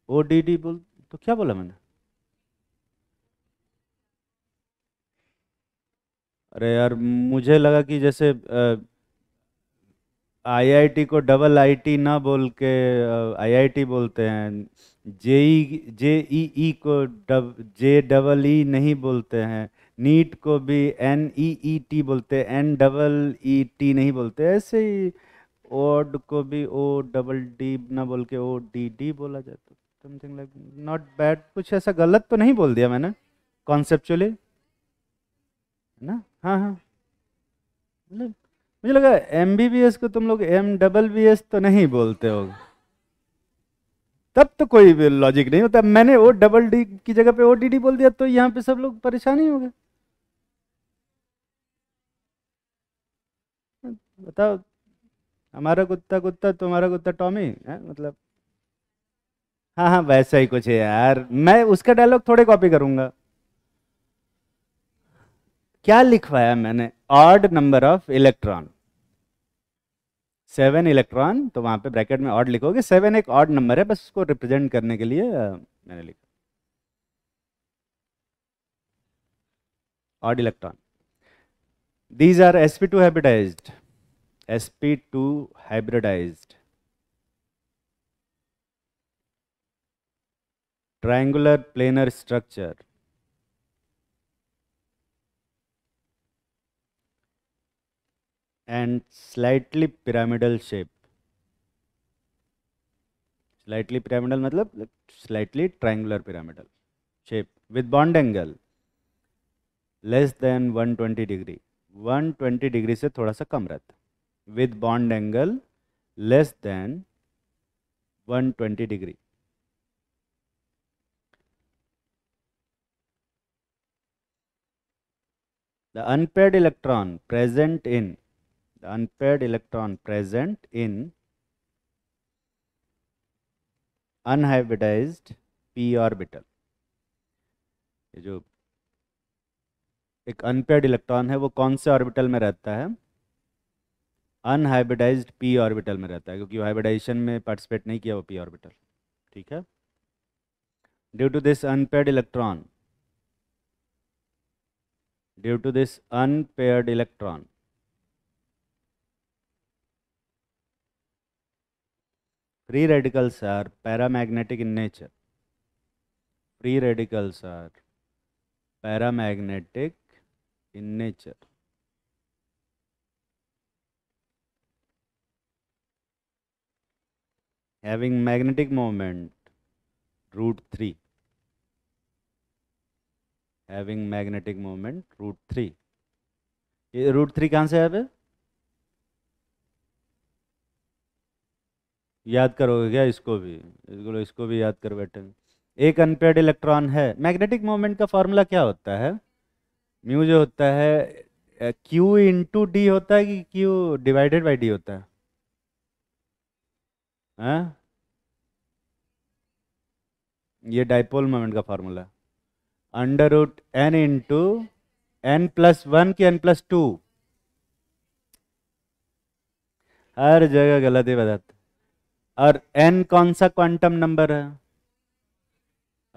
ओ डी डी बोल, तो क्या बोला मैंने? अरे यार, मुझे लगा कि जैसे आईआईटी को डबल आईटी ना बोल के आईआईटी बोलते हैं, जेई को जे डबल ई नहीं बोलते हैं, नीट को भी एन ई ई टी बोलते हैं, एन डबल ई टी नहीं बोलते, ऐसे ही ओड को भी ओ डबल डी ना बोल के ओ डी डी बोला जाता। समथिंग लाइक, नॉट बैड, कुछ ऐसा गलत तो नहीं बोल दिया मैंने कॉन्सेप्चुअली, है ना? हाँ हाँ, मतलब मुझे लगा एमबीबीएस को तुम लोग एम डबल बी एस तो नहीं बोलते हो, तब तो कोई भी लॉजिक नहीं होता। मैंने ओ डबल डी की जगह पे ओ डी डी बोल दिया, तो यहाँ पे सब लोग परेशान ही हो गए। बताओ, हमारा कुत्ता कुत्ता, तुम्हारा कुत्ता टॉमी है मतलब। हाँ हाँ, वैसा ही कुछ है यार, मैं उसका डायलॉग थोड़े कॉपी करूंगा। क्या लिखवाया मैंने? Odd number of electron, 7 electron, तो वहां पे ब्रैकेट में ऑड लिखोगे। 7 एक ऑड नंबर है, बस उसको रिप्रेजेंट करने के लिए मैंने लिखा odd electron. These are sp2 hybridized, sp2 hybridized triangular planar structure and slightly pyramidal shape। Slightly pyramidal मतलब slightly triangular pyramidal shape with bond angle less than 120 degree, 120 degree से थोड़ा सा कम रहता है, with bond angle less than 120 degree. The unpaired electron present in the unpaired electron present in unhybridized p orbital। ये जो एक अनपेयर्ड इलेक्ट्रॉन है वो कौन से ऑर्बिटल में रहता है? अनहाइब्रिडाइज्ड पी ऑर्बिटल में रहता है, क्योंकि हाइब्रिडाइजेशन में पार्टिसिपेट नहीं किया वो पी ऑर्बिटल। ठीक है? Due to this unpaired electron, due to this unpaired electron, free radicals are paramagnetic in nature, free radicals are paramagnetic in nature, having magnetic moment √3, having magnetic moment √3। ये √3 कहाँ से है बे? याद करोगे क्या इसको भी? इसको भी याद कर बैठे। एक अनपेयर्ड इलेक्ट्रॉन है, मैग्नेटिक मोमेंट का फॉर्मूला क्या होता है? म्यू जो होता है क्यू इंटू डी होता है कि क्यू डिवाइडेड बाई डी होता है? हाँ, ये डाइपोल मोमेंट का formula, under root N into n+1 की n+2। हर जगह गलत ही बताते। और n कौन सा क्वांटम नंबर है?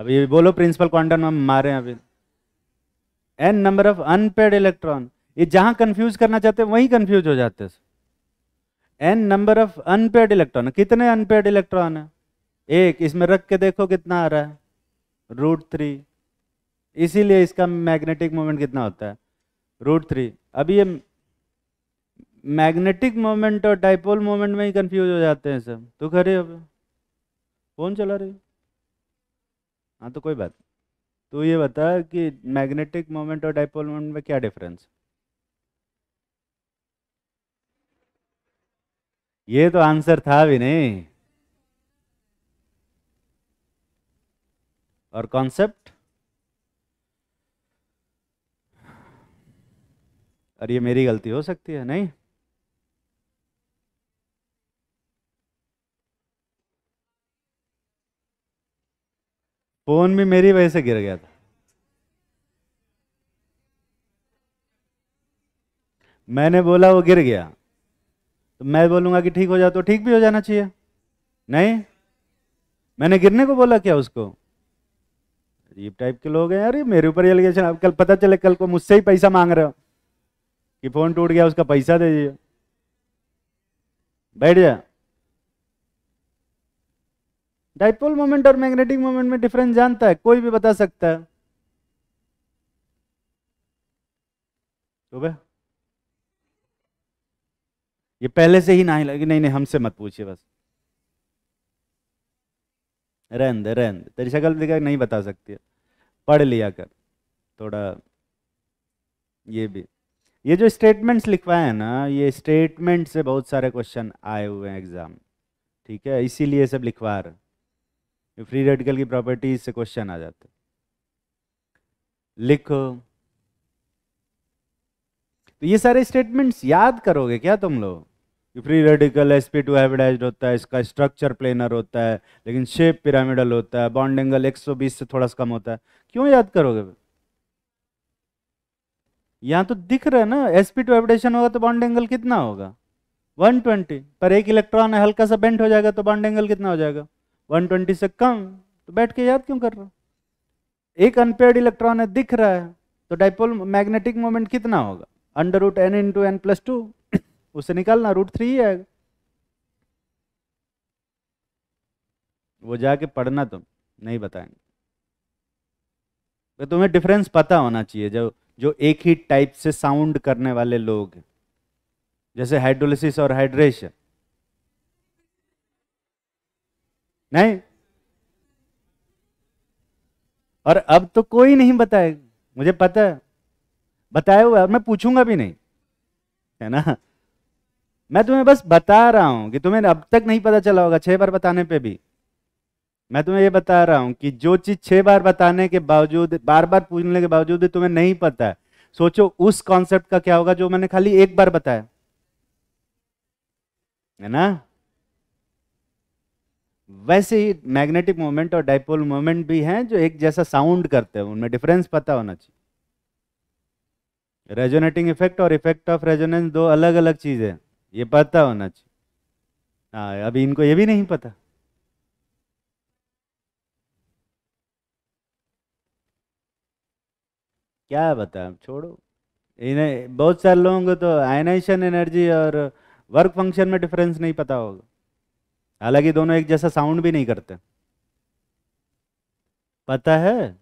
अभी बोलो प्रिंसिपल क्वांटम नंबर मारे हैं अभी। n number of unpaired electron. ये जहां कंफ्यूज करना चाहते हैं वहीं कंफ्यूज हो जाते हैं। n number of unpaired electron, कितने अनपेड इलेक्ट्रॉन है? एक, इसमें रख के देखो कितना आ रहा है, √3। इसीलिए इसका मैग्नेटिक मोमेंट कितना होता है, √3। अभी ये मैग्नेटिक मोमेंट और डाइपोल मोमेंट में ही कंफ्यूज हो जाते हैं सब। तो खड़े हो, फोन चला रही हो? हाँ तो कोई बात। तो ये बता कि मैग्नेटिक मोमेंट और डाइपोल मोमेंट में क्या डिफरेंस? ये तो आंसर था भी नहीं। और कॉन्सेप्ट? और ये मेरी गलती हो सकती है नहीं? फोन भी मेरी वजह से गिर गया था। मैंने बोला वो गिर गया, तो मैं बोलूंगा कि ठीक हो जाए तो ठीक भी हो जाना चाहिए। नहीं, मैंने गिरने को बोला क्या उसको? अजीब टाइप के लोग हैं यार, ये मेरे ऊपर एलिगेशन। अब कल पता चले कल को मुझसे ही पैसा मांग रहे हो कि फोन टूट गया उसका पैसा दे दीजिए। बैठ जा। डाइपोल मोमेंट और मैग्नेटिक मोमेंट में डिफरेंस जानता है? कोई भी बता सकता है। तो बे, ये पहले से ही ना ही लगी। नहीं नहीं, हमसे मत पूछिए बस। रहन दे रहन दे, तेरी शक्ल दिखा नहीं बता सकती है। पढ़ लिया कर थोड़ा। ये भी, ये जो स्टेटमेंट्स लिखवाए हैं ना, ये स्टेटमेंट से बहुत सारे क्वेश्चन आए हुए हैं एग्जाम। ठीक है, इसीलिए सब लिखवा रहे। फ्री रेडिकल की प्रॉपर्टीज से क्वेश्चन आ जाते। लिखो। तो ये सारे स्टेटमेंट्स याद करोगे क्या तुम लोग? फ्री रेडिकल sp2 हाइब्रिडाइज्ड होता है, इसका स्ट्रक्चर प्लेनर होता है, लेकिन शेप पिरामिडल होता है, बॉन्ड एंगल 120 से थोड़ा सा कम होता है। क्यों याद करोगे? यहाँ तो दिख रहा है ना, sp2 हाइब्रिडेशन होगा तो बॉन्ड एंगल कितना होगा, 120। पर एक इलेक्ट्रॉन है, हल्का सा बेंट हो जाएगा तो बॉन्ड एंगल कितना हो जाएगा, 120 से कम। तो बैठ के याद क्यों कर रहे हो? एक अनपेयर्ड इलेक्ट्रॉन है, दिख रहा है, तो डाइपोल मैग्नेटिक मोमेंट कितना होगा, √n इंटू n+2। उससे निकालना, √3 ही आएगा। वो जाके पढ़ना, तुम नहीं बताएंगे। तो तुम्हें डिफरेंस पता होना चाहिए। जो जो एक ही टाइप से साउंड करने वाले लोग हैं, जैसे हाइड्रोलिसिस और हाइड्रेशन। नहीं, और अब तो कोई नहीं बताएगा, मुझे पता है। बताया हुआ है, मैं पूछूंगा भी नहीं, है ना। मैं तुम्हें बस बता रहा हूं कि तुम्हें अब तक नहीं पता चला होगा 6 बार बताने पे भी। मैं तुम्हें ये बता रहा हूं कि जो चीज 6 बार बताने के बावजूद, बार बार पूछने के बावजूद भी तुम्हें नहीं पता है, सोचो उस कॉन्सेप्ट का क्या होगा जो मैंने खाली एक बार बताया, है ना। वैसे ही मैग्नेटिक मोमेंट और डाइपोल मोमेंट भी हैं जो एक जैसा साउंड करते हैं, उनमें डिफरेंस पता होना चाहिए। रेजोनेटिंग इफेक्ट और इफेक्ट ऑफ रेजोनेंस दो अलग अलग चीजें हैं, ये पता होना चाहिए। हाँ, अभी इनको ये भी नहीं पता। क्या बता, छोड़ो। इन्हें बहुत सारे लोगों को तो आयनाइजेशन एनर्जी और वर्क फंक्शन में डिफरेंस नहीं पता होगा, हालांकि दोनों एक जैसा साउंड भी नहीं करते। पता है?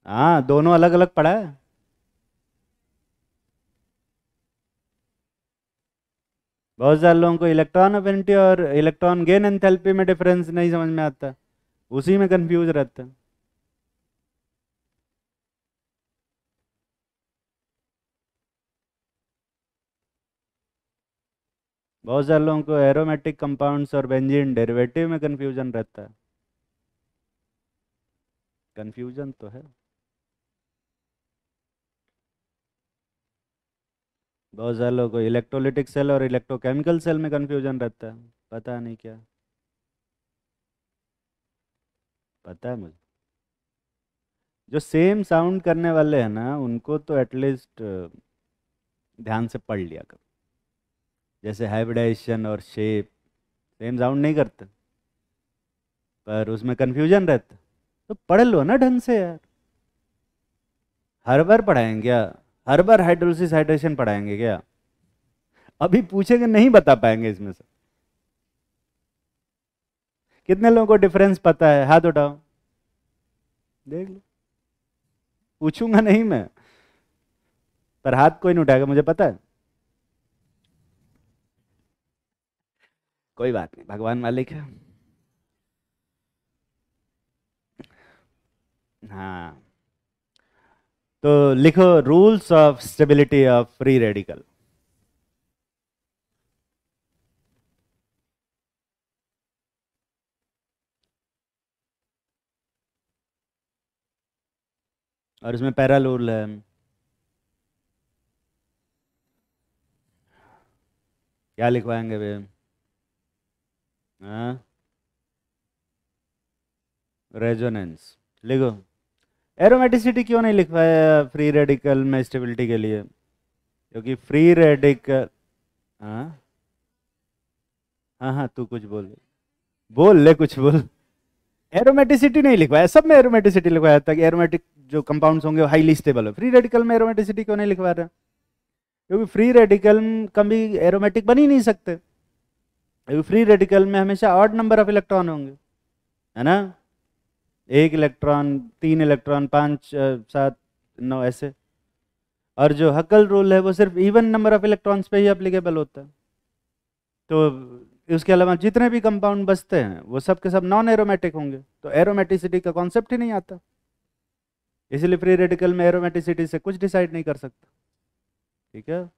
हाँ, दोनों अलग अलग पढ़ा है। बहुत सारे लोगों को इलेक्ट्रॉन अफिनिटी और इलेक्ट्रॉन गेन एंथैल्पी में डिफरेंस नहीं समझ में आता, उसी में कंफ्यूज रहते हैं। बहुत सारे लोगों को एरोमेटिक कंपाउंड्स और बेंजीन डेरिवेटिव में कंफ्यूजन रहता है। कंफ्यूजन तो है। बहुत सारे लोगों को इलेक्ट्रोलिटिक सेल और इलेक्ट्रोकेमिकल सेल में कंफ्यूजन रहता है, पता नहीं क्या। पता है मुझे, जो सेम साउंड करने वाले हैं ना उनको तो एटलीस्ट ध्यान से पढ़ लिया करो। जैसे हाइब्रिडाइजेशन और शेप सेम साउंड नहीं करते, पर उसमें कंफ्यूजन रहता, तो पढ़ लो ना ढंग से यार। हर बार पढ़ाएंगे क्या? हर बार हाइड्रोलिसिस हाइड्रेशन पढ़ाएंगे क्या? अभी पूछेंगे नहीं बता पाएंगे इसमें से। कितने लोगों को डिफरेंस पता है, हाथ उठाओ, देख लो। पूछूंगा नहीं मैं, पर हाथ कोई नहीं उठाएगा, मुझे पता है। कोई बात नहीं, भगवान मालिक है। हाँ, तो लिखो rules of stability of free radical. और इसमें पैरा रूल है। क्या लिखवाएंगे वे? हाँ, रेजोनेंस लिखो। एरोमेटिसिटी क्यों नहीं लिखवाया फ्री रेडिकल में स्टेबिलिटी के लिए? क्योंकि फ्री रेडिकल। हाँ हाँ हाँ, तू कुछ बोल, बोल ले कुछ बोल। एरोमेटिसिटी नहीं लिखवाया, सब में एरोमेटिसिटी लिखवाया था कि एरोमेटिक जो कंपाउंड्स होंगे वो हाईली स्टेबल है। फ्री रेडिकल में एरोमेटिसिटी क्यों नहीं लिखवा रहा? क्योंकि फ्री रेडिकल कभी एरोमेटिक बन ही नहीं सकते, क्योंकि फ्री रेडिकल में हमेशा ऑड नंबर ऑफ इलेक्ट्रॉन होंगे, है ना? 1 इलेक्ट्रॉन, 3 इलेक्ट्रॉन, 5, 7, 9 ऐसे। और जो हक्कल रूल है वो सिर्फ इवन नंबर ऑफ इलेक्ट्रॉन्स पे ही एप्लीकेबल होता है। तो उसके अलावा जितने भी कंपाउंड बचते हैं वो सब के सब नॉन एरोमेटिक होंगे, तो एरोमेटिसिटी का कॉन्सेप्ट ही नहीं आता। इसलिए फ्री रेडिकल में एरोमेटिसिटी से कुछ डिसाइड नहीं कर सकता। ठीक है,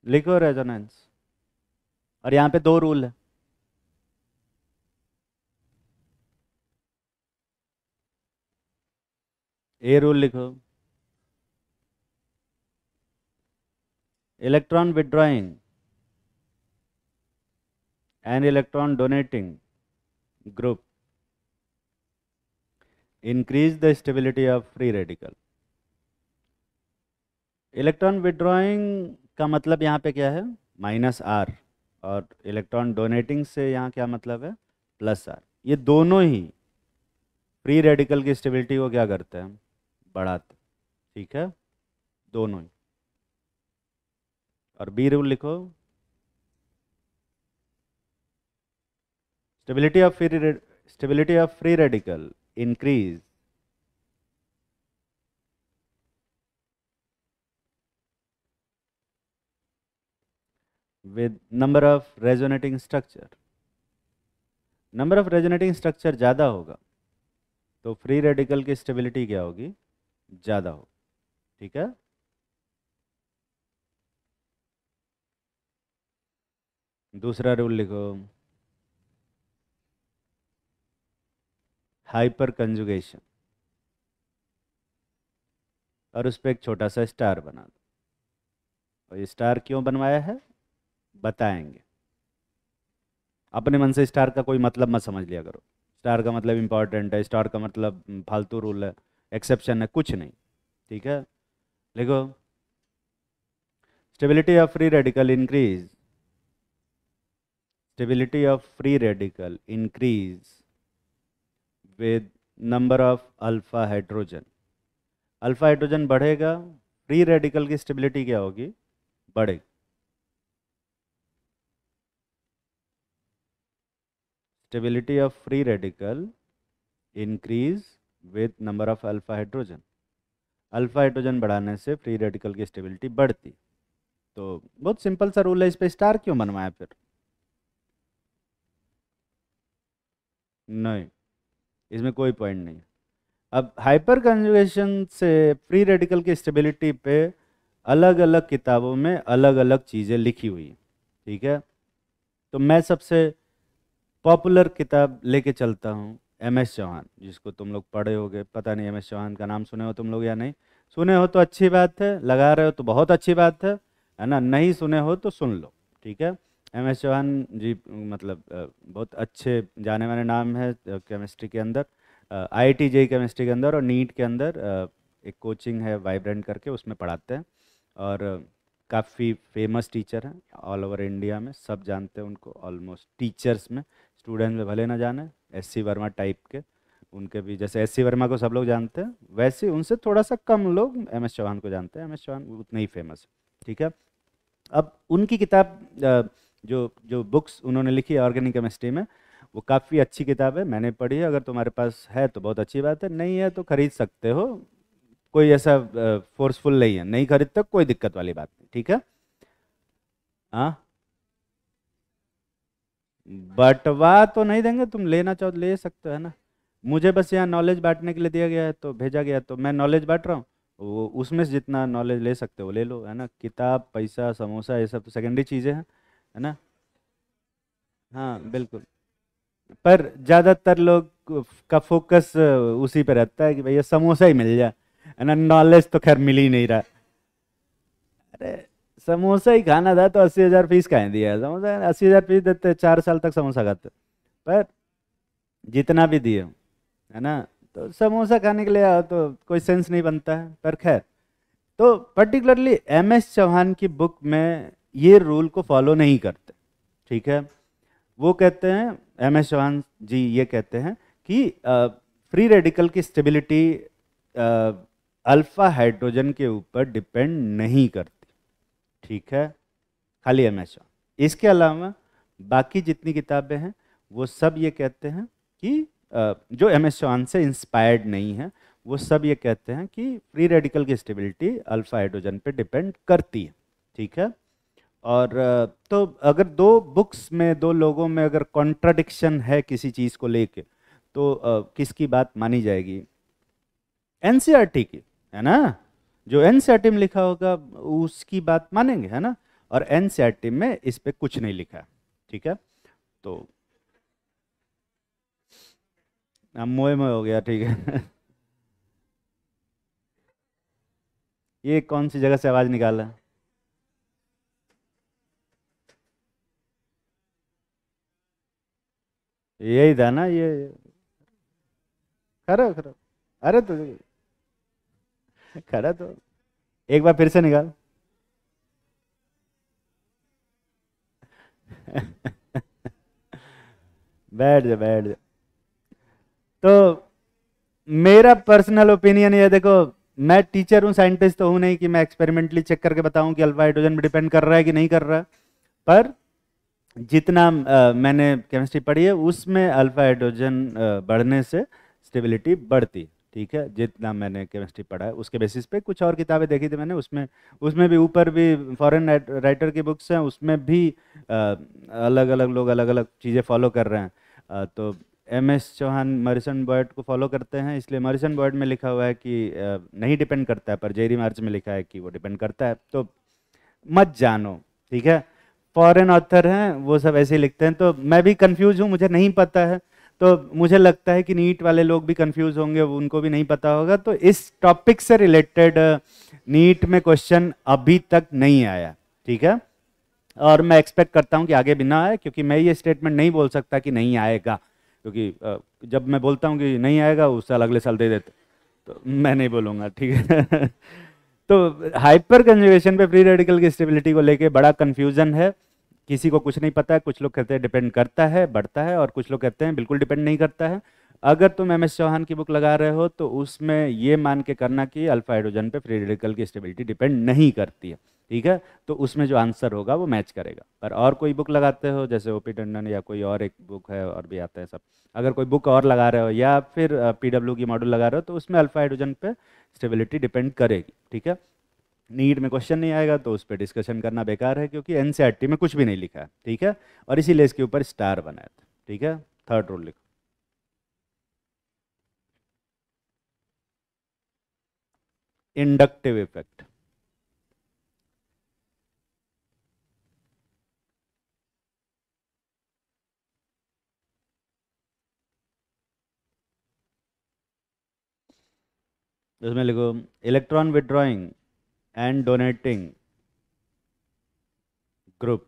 लिखो रेजोनेंस। और यहाँ पे 2 रूल है। ए रूल लिखो, electron withdrawing and electron donating group increase the stability of free radical. Electron withdrawing का मतलब यहाँ पे क्या है? -R। और इलेक्ट्रॉन डोनेटिंग से यहाँ क्या मतलब है? +R। ये दोनों ही फ्री रेडिकल की स्टेबिलिटी को क्या करते हैं? बढ़ाते। ठीक है, दोनों ही। और बी रूल लिखो, stability of free radical increase with number of resonating structure। Number of resonating structure ज़्यादा होगा तो फ्री रेडिकल की स्टेबिलिटी क्या होगी? ज़्यादा हो। ठीक है, दूसरा रूल लिखो, हाइपर कंजुगेशन। और उस पर एक छोटा सा स्टार बना दो। और ये स्टार क्यों बनवाया है बताएंगे। अपने मन से स्टार का कोई मतलब मत समझ लिया करो। स्टार का मतलब इंपॉर्टेंट है, स्टार का मतलब फालतू रूल है, एक्सेप्शन है, कुछ नहीं। ठीक है, लिखो, stability of free radical increase, stability of free radical increase with number of alpha hydrogen. Alpha hydrogen बढ़ेगा, फ्री रेडिकल की स्टेबिलिटी क्या होगी? बढ़ेगी। Stability of free radical increase with number of alpha hydrogen. Alpha hydrogen बढ़ाने से free radical की stability बढ़ती। तो बहुत सिंपल सा रूल है, इस पे स्टार क्यों बनवाया फिर? नहीं, इसमें कोई पॉइंट नहीं। अब हाइपर कंजुगेशन से फ्री रेडिकल की स्टेबिलिटी पे अलग अलग किताबों में अलग अलग चीज़ें लिखी हुई हैं। ठीक है, तो मैं सबसे पॉपुलर किताब लेके चलता हूँ, MS चौहान, जिसको तुम लोग पढ़े होगे, पता नहीं MS चौहान का नाम सुने हो तुम लोग या नहीं। सुने हो तो अच्छी बात है, लगा रहे हो तो बहुत अच्छी बात है। है ना, नहीं सुने हो तो सुन लो, ठीक है। एम एस चौहान जी मतलब बहुत अच्छे जाने माने नाम है केमिस्ट्री के अंदर, आईआईटी जेई केमिस्ट्री के अंदर, और नीट के अंदर एक कोचिंग है वाइब्रेंट करके, उसमें पढ़ाते हैं। और काफ़ी फेमस टीचर हैं, ऑल ओवर इंडिया में सब जानते हैं उनको ऑलमोस्ट, टीचर्स में, स्टूडेंट में भले ना जाने, एस सी वर्मा टाइप के। उनके भी जैसे एस सी वर्मा को सब लोग जानते हैं, वैसे उनसे थोड़ा सा कम लोग एम एस चौहान को जानते हैं, एम एस चौहान उतने ही फेमस है, ठीक है। अब उनकी किताब जो जो बुक्स उन्होंने लिखी है ऑर्गेनिक केमिस्ट्री में, वो काफ़ी अच्छी किताब है, मैंने पढ़ी है। अगर तुम्हारे पास है तो बहुत अच्छी बात है, नहीं है तो खरीद सकते हो, कोई ऐसा फोर्सफुल नहीं है, नहीं खरीदते कोई दिक्कत वाली बात नहीं, ठीक है। हाँ, बंटवा तो नहीं देंगे, तुम लेना चाहो तो ले सकते हो, है ना। मुझे बस यहाँ नॉलेज बांटने के लिए दिया गया है, तो भेजा गया है, तो मैं नॉलेज बांट रहा हूँ। वो उसमें से जितना नॉलेज ले सकते हो ले लो, है ना। किताब, पैसा, समोसा, ये सब तो सेकेंडरी चीज़ें हैं, है ना। हाँ बिल्कुल। पर ज़्यादातर लोग का फोकस उसी पे रहता है कि भैया समोसा ही मिल जाए, है ना, नॉलेज तो खैर मिल ही नहीं रहा। अरे समोसा ही खाना था तो 80,000 फीस काहे दिया है, समोसा 80,000 फीस देते 4 साल तक समोसा खाते। पर जितना भी दिए, है ना, तो समोसा खाने के लिए आओ तो कोई सेंस नहीं बनता है, पर खैर। तो पर्टिकुलरली एम एस चौहान की बुक में ये रूल को फॉलो नहीं करते, ठीक है। वो कहते हैं, एम एस चौहान जी ये कहते हैं कि फ्री रेडिकल की स्टेबिलिटी अल्फा हाइड्रोजन के ऊपर डिपेंड नहीं करती, ठीक है, खाली एम एस चौहान। इसके अलावा बाकी जितनी किताबें हैं वो सब ये कहते हैं कि जो एम एस चौहान से इंस्पायर्ड नहीं है, वो सब ये कहते हैं कि फ्री रेडिकल की स्टेबिलिटी अल्फा हाइड्रोजन पे डिपेंड करती है, ठीक है। और तो अगर दो बुक्स में, दो लोगों में अगर कॉन्ट्राडिक्शन है किसी चीज़ को लेके, तो किसकी बात मानी जाएगी? एनसीईआरटी की, है ना। जो एनसीईआरटी में लिखा होगा उसकी बात मानेंगे, है ना। और एनसीईआरटी में इस पे कुछ नहीं लिखा है, ठीक है। तो अब मोए मोए हो गया, ठीक है। ये कौन सी जगह से आवाज़ निकाला? यही था ना ये। खरा खरा। अरे तो खरा तो एक बार फिर से निकाल। बैठ जा बैठ जा। तो मेरा पर्सनल ओपिनियन ये देखो, मैं टीचर हूँ, साइंटिस्ट तो हूँ नहीं कि मैं एक्सपेरिमेंटली चेक करके बताऊं कि अल्फा हाइड्रोजन में डिपेंड कर रहा है कि नहीं कर रहा है। पर जितना मैंने केमिस्ट्री पढ़ी है उसमें अल्फा हाइड्रोजन बढ़ने से स्टेबिलिटी बढ़ती, ठीक है। जितना मैंने केमिस्ट्री पढ़ा है उसके बेसिस पे, कुछ और किताबें देखी थी मैंने, उसमें उसमें भी ऊपर भी फॉरेन राइटर की बुक्स हैं, उसमें भी अलग अलग लोग अलग अलग चीज़ें फॉलो कर रहे हैं। तो M S Chauhan Morrison Boyd को फॉलो करते हैं, इसलिए मॉरिसन बॉयड में लिखा हुआ है कि नहीं डिपेंड करता है, पर जेरी मार्च में लिखा है कि वो डिपेंड करता है, तो मत जानो, ठीक है। फॉरेन ऑथर हैं वो सब ऐसे ही लिखते हैं, तो मैं भी कंफ्यूज हूँ, मुझे नहीं पता है। तो मुझे लगता है कि नीट वाले लोग भी कंफ्यूज होंगे, उनको भी नहीं पता होगा। तो इस टॉपिक से रिलेटेड नीट में क्वेश्चन अभी तक नहीं आया, ठीक है। और मैं एक्सपेक्ट करता हूँ कि आगे भी ना आए, क्योंकि मैं ये स्टेटमेंट नहीं बोल सकता कि नहीं आएगा, क्योंकि जब मैं बोलता हूँ कि नहीं आएगा उस साल अगले साल दे देते, तो मैं नहीं बोलूँगा, ठीक है। तो हाइपर कंजुगेशन पे फ्री रेडिकल की स्टेबिलिटी को लेके बड़ा कंफ्यूजन है, किसी को कुछ नहीं पता है। कुछ लोग कहते हैं डिपेंड करता है, बढ़ता है, और कुछ लोग कहते हैं बिल्कुल डिपेंड नहीं करता है। अगर तुम एम एस चौहान की बुक लगा रहे हो तो उसमें ये मान के करना कि अल्फा हाइड्रोजन पे फ्री रेडिकल की स्टेबिलिटी डिपेंड नहीं करती है, ठीक है। तो उसमें जो आंसर होगा वो मैच करेगा। पर और कोई बुक लगाते हो, जैसे ओपी टंडन या कोई और एक बुक है, और भी आता है सब, अगर कोई बुक और लगा रहे हो या फिर पीडब्ल्यू की मॉडल लगा रहे हो, तो उसमें अल्फा हाइड्रोजन पे स्टेबिलिटी डिपेंड करेगी, ठीक है। नीट में क्वेश्चन नहीं आएगा तो उस पर डिस्कशन करना बेकार है, क्योंकि एनसीईआरटी में कुछ भी नहीं लिखा है, ठीक है। और इसीलिए इसके ऊपर स्टार बनाया था, ठीक है। थर्ड रूल लिखो। Inductive effect. उसमें लिखो, electron withdrawing and donating group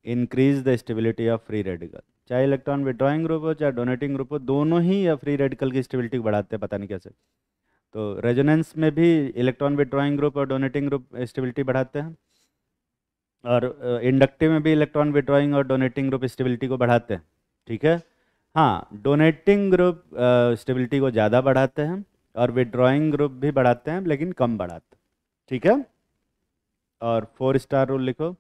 increase the stability of free radical. चाहे इलेक्ट्रॉन विड्रॉइंग ग्रुप हो चाहे डोनेटिंग ग्रुप हो, दोनों ही या फ्री रेडिकल की स्टेबिलिटी को बढ़ाते हैं, पता नहीं कैसे। तो रेजोनेंस में भी इलेक्ट्रॉन विड्रॉइंग ग्रुप और डोनेटिंग ग्रुप स्टेबिलिटी बढ़ाते हैं, और इंडक्टिव में भी इलेक्ट्रॉन विड्रॉइंग और डोनेटिंग ग्रुप स्टेबिलिटी को बढ़ाते हैं। ठीक है। हाँ, डोनेटिंग ग्रुप स्टेबिलिटी को ज़्यादा बढ़ाते हैं और विड्रॉइंग ग्रुप भी बढ़ाते हैं लेकिन कम बढ़ाते हैं। ठीक है। और 4 स्टार रूल लिखो।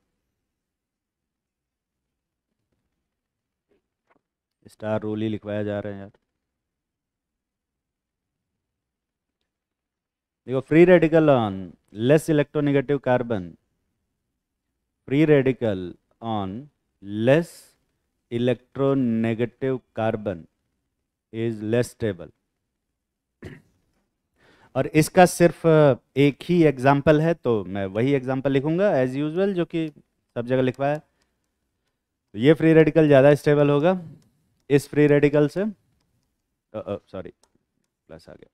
स्टार रूल ही लिखवाया जा रहा है यार। देखो, free radical on less electronegative carbon, free radical on less electronegative carbon is less stable. और इसका सिर्फ एक ही एग्जाम्पल है, तो मैं वही एग्जाम्पल लिखूंगा एज यूजुअल जो कि सब जगह लिखवा है। तो ये फ्री रेडिकल ज़्यादा स्टेबल होगा इस फ्री रेडिकल से, सॉरी प्लस आ गया,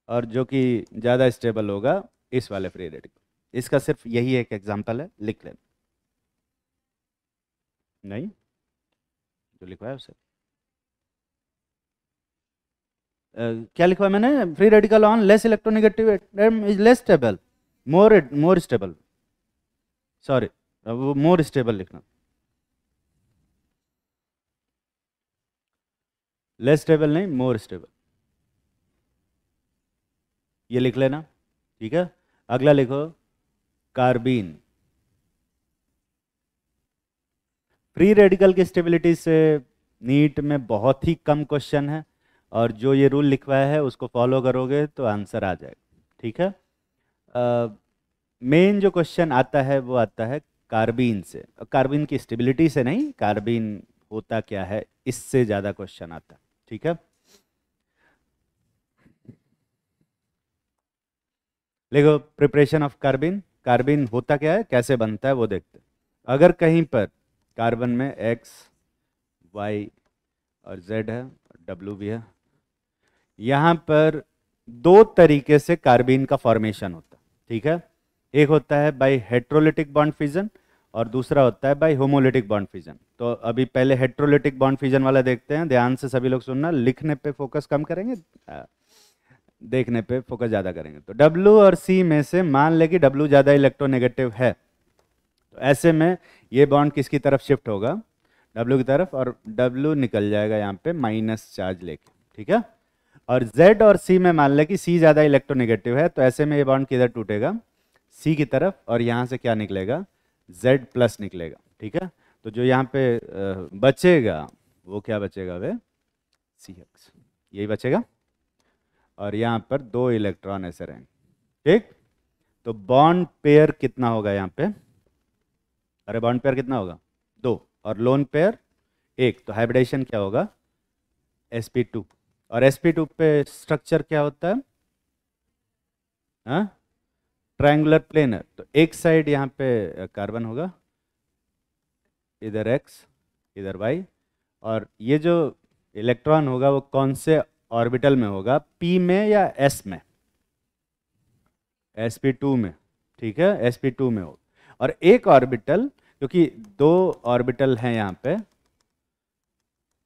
और जो कि ज़्यादा स्टेबल होगा इस वाले फ्री रेडिकल। इसका सिर्फ यही एक एग्जाम्पल है, लिख लेना। नहीं, जो लिखवा है उसे क्या लिखवा है मैंने? Free radical on less electronegative is less stable, more stable, sorry वो मोर स्टेबल लिखना, लेस स्टेबल नहीं, मोर स्टेबल, ये लिख लेना। ठीक है। अगला लिखो कार्बीन। फ्री रेडिकल की स्टेबिलिटी से नीट में बहुत ही कम क्वेश्चन है, और जो ये रूल लिखवाया है उसको फॉलो करोगे तो आंसर आ जाएगा। ठीक है। मेन जो क्वेश्चन आता है वो आता है कार्बीन से, कार्बीन की स्टेबिलिटी से नहीं, कार्बीन होता क्या है इससे ज़्यादा क्वेश्चन आता है। ठीक है। देखो, प्रिपरेशन ऑफ कार्बन, कार्बन होता क्या है, कैसे बनता है वो देखते हैं। अगर कहीं पर कार्बन में एक्स, वाई और जेड है, डब्ल्यू भी है, यहाँ पर दो तरीके से कार्बन का फॉर्मेशन होता है। ठीक है। एक होता है बाय हेट्रोलिटिक बॉन्ड फिजन और दूसरा होता है बाय होमोलिटिक बॉन्ड फिजन। तो अभी पहले हेट्रोलिटिक बॉन्ड फिजन वाला देखते हैं, ध्यान से सभी लोग सुनना, लिखने पे फोकस कम करेंगे, देखने पे फोकस ज़्यादा करेंगे। तो W और C में से मान ले कि W ज़्यादा इलेक्ट्रोनेगेटिव है, तो ऐसे में ये बॉन्ड किसकी तरफ शिफ्ट होगा? W की तरफ, और W निकल जाएगा यहाँ पे माइनस चार्ज लेके। ठीक है। और Z और C में मान ले कि C ज़्यादा इलेक्ट्रोनेगेटिव है, तो ऐसे में ये बॉन्ड किधर टूटेगा? C की तरफ, और यहाँ से क्या निकलेगा? Z प्लस निकलेगा। ठीक है। तो जो यहाँ पे बचेगा वो क्या बचेगा वे? CX, यही बचेगा, और यहाँ पर 2 इलेक्ट्रॉन ऐसे रहेंगे। ठीक। तो बॉन्ड पेयर कितना होगा यहाँ पे? अरे बॉन्ड पेयर कितना होगा? 2, और लोन पेयर 1, तो हाइब्रिडेशन क्या होगा? sp2। और sp2 पे स्ट्रक्चर क्या होता है? हाँ, ट्रायंगुलर प्लेनर। तो एक साइड यहाँ पे कार्बन होगा, इधर x इधर y, और ये जो इलेक्ट्रॉन होगा वो कौन से ऑर्बिटल में होगा? p में या s में? sp2 में। ठीक है, sp2 में हो। और एक ऑर्बिटल, क्योंकि 2 ऑर्बिटल हैं यहाँ पे,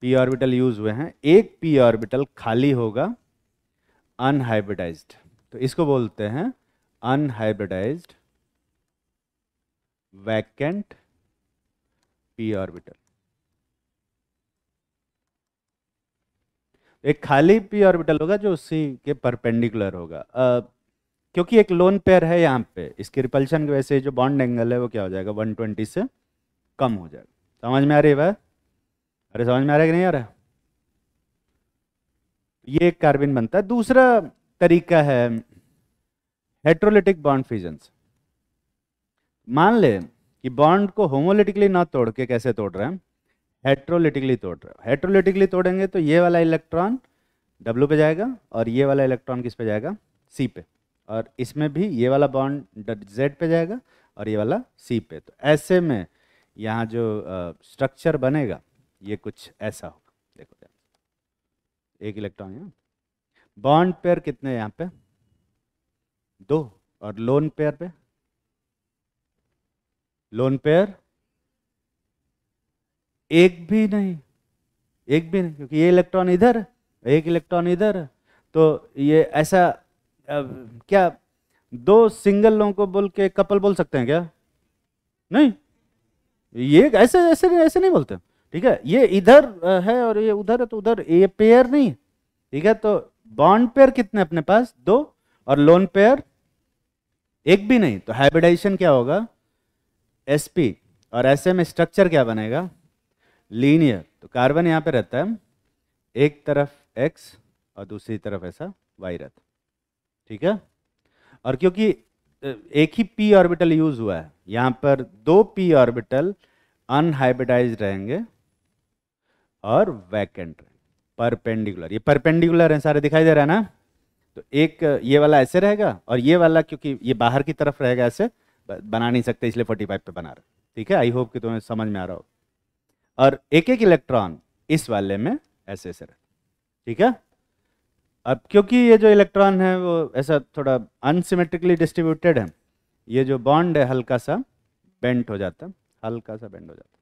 p ऑर्बिटल यूज हुए हैं, एक p ऑर्बिटल खाली होगा अनहाइब्रिडाइज्ड, तो इसको बोलते हैं अनहाइब्रिडाइज्ड वैकेंट p ऑर्बिटल। एक खाली p ऑर्बिटल होगा जो उसी के परपेंडिकुलर होगा। क्योंकि एक लोन पेयर है यहाँ पे, इसकी रिपल्शन की वजह से जो बॉन्ड एंगल है वो क्या हो जाएगा? 120 से कम हो जाएगा। समझ में आ रही है बात? अरे समझ में आ रहा है कि नहीं आ रहा है? ये एक कार्बन बनता है। दूसरा तरीका है हेट्रोलिटिक बॉन्ड फिजन। मान ले कि बॉन्ड को होमोलिटिकली ना तोड़ के कैसे तोड़ रहे हैं? हेट्रोलिटिकली तोड़ रहे हैं। हेट्रोलिटिकली तोड़ेंगे तो ये वाला इलेक्ट्रॉन W पे जाएगा, और ये वाला इलेक्ट्रॉन किस पे जाएगा? C पे, और इसमें भी ये वाला बॉन्ड Z पे जाएगा और ये वाला C पे। तो ऐसे में यहाँ जो स्ट्रक्चर बनेगा ये कुछ ऐसा होगा। देखो, एक इलेक्ट्रॉन यहाँ, बॉन्ड पेयर कितने यहाँ पे? 2, और लोन पेयर पे लोन पेयर एक भी नहीं, एक भी नहीं, क्योंकि ये इलेक्ट्रॉन इधर है, एक इलेक्ट्रॉन इधर है। तो ये ऐसा क्या दो सिंगल लोगों को बोल के कपल बोल सकते हैं क्या? नहीं, ये ऐसे ऐसे नहीं, ऐसे नहीं बोलते। ठीक है, ये इधर है और ये उधर है, तो उधर ये पेयर नहीं है। ठीक है, तो बॉन्ड पेयर कितने अपने पास? दो, और लोन पेयर एक भी नहीं। तो हाइब्रिडाइजेशन क्या होगा? sp, और ऐसे में स्ट्रक्चर क्या बनेगा? लीनियर। तो कार्बन यहाँ पे रहता है, एक तरफ x और दूसरी तरफ ऐसा y रहता है। ठीक है, और क्योंकि एक ही p ऑर्बिटल यूज हुआ है, यहाँ पर दो p ऑर्बिटल अनहाइब्रिडाइज्ड रहेंगे और वैकेंट रहेंगे, परपेंडिकुलर। ये परपेंडिकुलर है, सारे दिखाई दे रहा है ना? तो एक ये वाला ऐसे रहेगा, और ये वाला क्योंकि ये बाहर की तरफ रहेगा, ऐसे बना नहीं सकते, इसलिए 45 पे बना रहे। ठीक है, आई होप कि तुम्हें समझ में आ रहा हो। और एक एक इलेक्ट्रॉन इस वाले में ऐसे ऐसे रहे। ठीक है, अब क्योंकि ये जो इलेक्ट्रॉन है वो ऐसा थोड़ा अनसिमेट्रिकली डिस्ट्रीब्यूटेड है, ये जो बॉन्ड है हल्का सा बेंट हो जाता है, हल्का सा बेंड हो जाता है।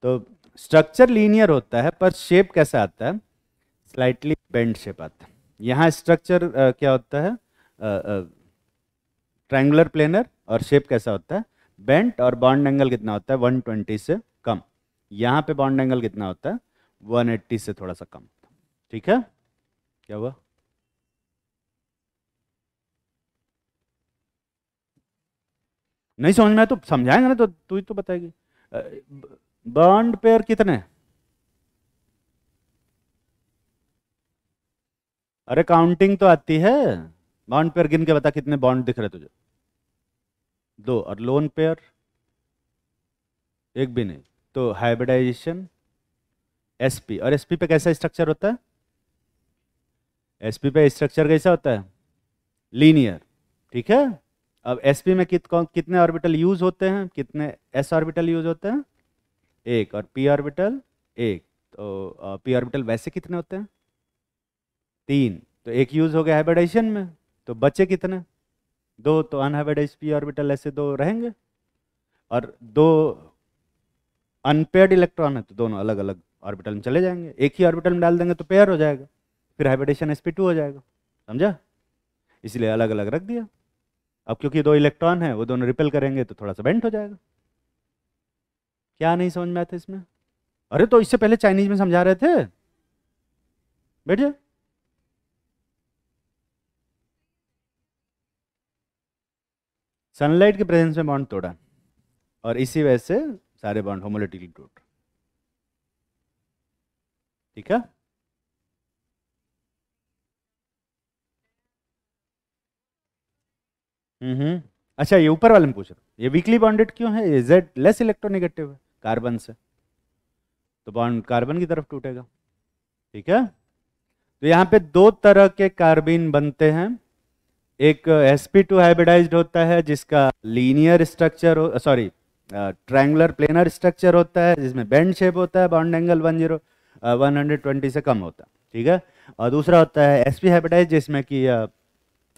तो स्ट्रक्चर लीनियर होता है, पर शेप कैसा आता है? स्लाइटली बेंड शेप आता है। यहाँ स्ट्रक्चर क्या होता है? ट्रायंगुलर प्लेनर, और शेप कैसा होता है? बेंट, और बॉन्ड एंगल कितना होता है? 120 से कम। यहाँ पे बॉन्ड एंगल कितना होता है? 180 से थोड़ा सा कम। ठीक है, क्या हुआ? नहीं समझ में आया तो समझाएंगे ना, तो तू ही तो बताएगी। बॉन्ड पेयर कितने? अरे काउंटिंग तो आती है। बॉन्ड पेयर गिन के बता कितने बॉन्ड दिख रहे तुझे? दो, और लोन पेयर एक भी नहीं। तो हाइब्रिडाइजेशन sp, और sp पे कैसा स्ट्रक्चर होता है? sp पे स्ट्रक्चर कैसा होता है? लीनियर। ठीक है, अब sp में कितने ऑर्बिटल यूज होते हैं? कितने s ऑर्बिटल यूज होते हैं? एक, और p ऑर्बिटल एक। तो p ऑर्बिटल वैसे कितने होते हैं? तीन। तो एक यूज हो गया हाइब्रिडाइजेशन में, तो बचे कितने? दो। तो अनहाइब्रिडाइज्ड p ऑर्बिटल ऐसे दो रहेंगे, और दो अनपेयर्ड इलेक्ट्रॉन है तो दोनों अलग अलग ऑर्बिटल में चले जाएंगे। एक ही ऑर्बिटल में डाल देंगे तो पेयर हो जाएगा, फिर हाइब्रिडेशन sp2 हो जाएगा। समझा? इसलिए अलग अलग रख दिया। अब क्योंकि दो इलेक्ट्रॉन है, वो दोनों रिपेल करेंगे तो थोड़ा सा बेंट हो जाएगा। क्या नहीं समझ में आता इसमें? अरे तो इससे पहले चाइनीज में समझा रहे थे, बैठ जा। सनलाइट के प्रेजेंस में बॉन्ड तोड़ा, और इसी वजह से सारे बॉन्ड होमोलिटिकली टूट। ठीक है, अच्छा ये ऊपर वाले में पूछ रहा हूं, ये वीकली बॉन्डेड क्यों है? ये Z लेस इलेक्ट्रोनेगेटिव है कार्बन से, तो बॉन्ड कार्बन की तरफ टूटेगा। ठीक है, तो यहाँ पे दो तरह के कार्बिन बनते हैं। एक sp2 हाइब्रिडाइज्ड होता है जिसका linear structure sorry triangular planar structure होता है, जिसमें बेंड शेप होता है, बॉन्ड एंगल 120 से कम होता है। ठीक है, और दूसरा होता है sp हाइब्रिडाइज्ड, जिसमें कि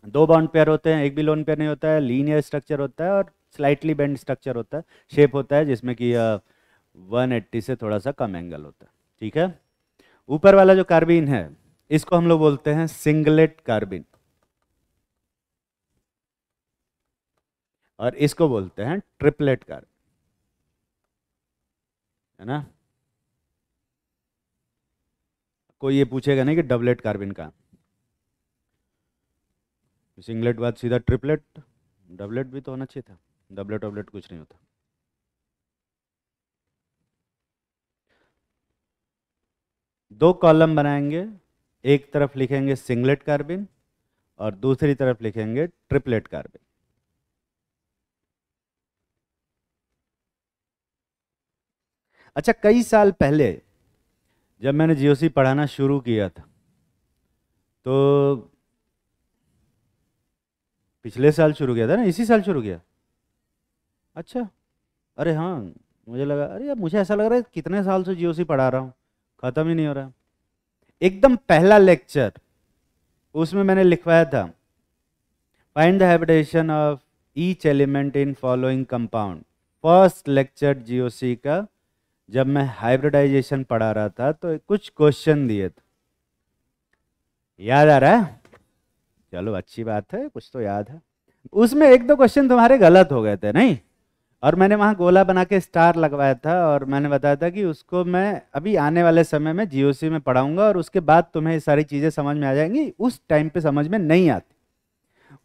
दो बॉन्ड पेयर होते हैं, एक भी लोन पेयर नहीं होता है, लीनियर स्ट्रक्चर होता है और स्लाइटली बेंड स्ट्रक्चर होता है, शेप होता है, जिसमें कि 180 से थोड़ा सा कम एंगल होता है। ठीक है, ऊपर वाला जो कार्बिन है इसको हम लोग बोलते हैं सिंगलेट कार्बिन, और इसको बोलते हैं ट्रिपलेट कार्बिन, है ना? कोई ये पूछेगा नहीं कि डबलेट कार्बिन का, सिंगलेट बाद सीधा ट्रिपलेट, डबलेट भी तो होना चाहिए था। डबलेट डबलेट कुछ नहीं होता। दो कॉलम बनाएंगे, एक तरफ लिखेंगे सिंगलेट कार्बिन और दूसरी तरफ लिखेंगे ट्रिपलेट कार्बिन। अच्छा, कई साल पहले जब मैंने जीओसी पढ़ाना शुरू किया था, तो पिछले साल शुरू किया था ना, इसी साल शुरू किया? अच्छा, अरे हाँ, मुझे लगा, अरे यार मुझे ऐसा लग रहा है कितने साल से जीओसी पढ़ा रहा हूँ, खत्म ही नहीं हो रहा। एकदम पहला लेक्चर उसमें मैंने लिखवाया था find the hybridization of each element in following compound. First lecture GOC का जब मैं हाइब्रिडाइजेशन पढ़ा रहा था तो कुछ क्वेश्चन दिए थे, याद आ रहा है? चलो अच्छी बात है, कुछ तो याद है। उसमें एक दो क्वेश्चन तुम्हारे गलत हो गए थे नहीं, और मैंने वहाँ गोला बना के स्टार लगवाया था और मैंने बताया था कि उसको मैं अभी आने वाले समय में जीओसी में पढ़ाऊंगा और उसके बाद तुम्हें ये सारी चीज़ें समझ में आ जाएंगी, उस टाइम पे समझ में नहीं आती।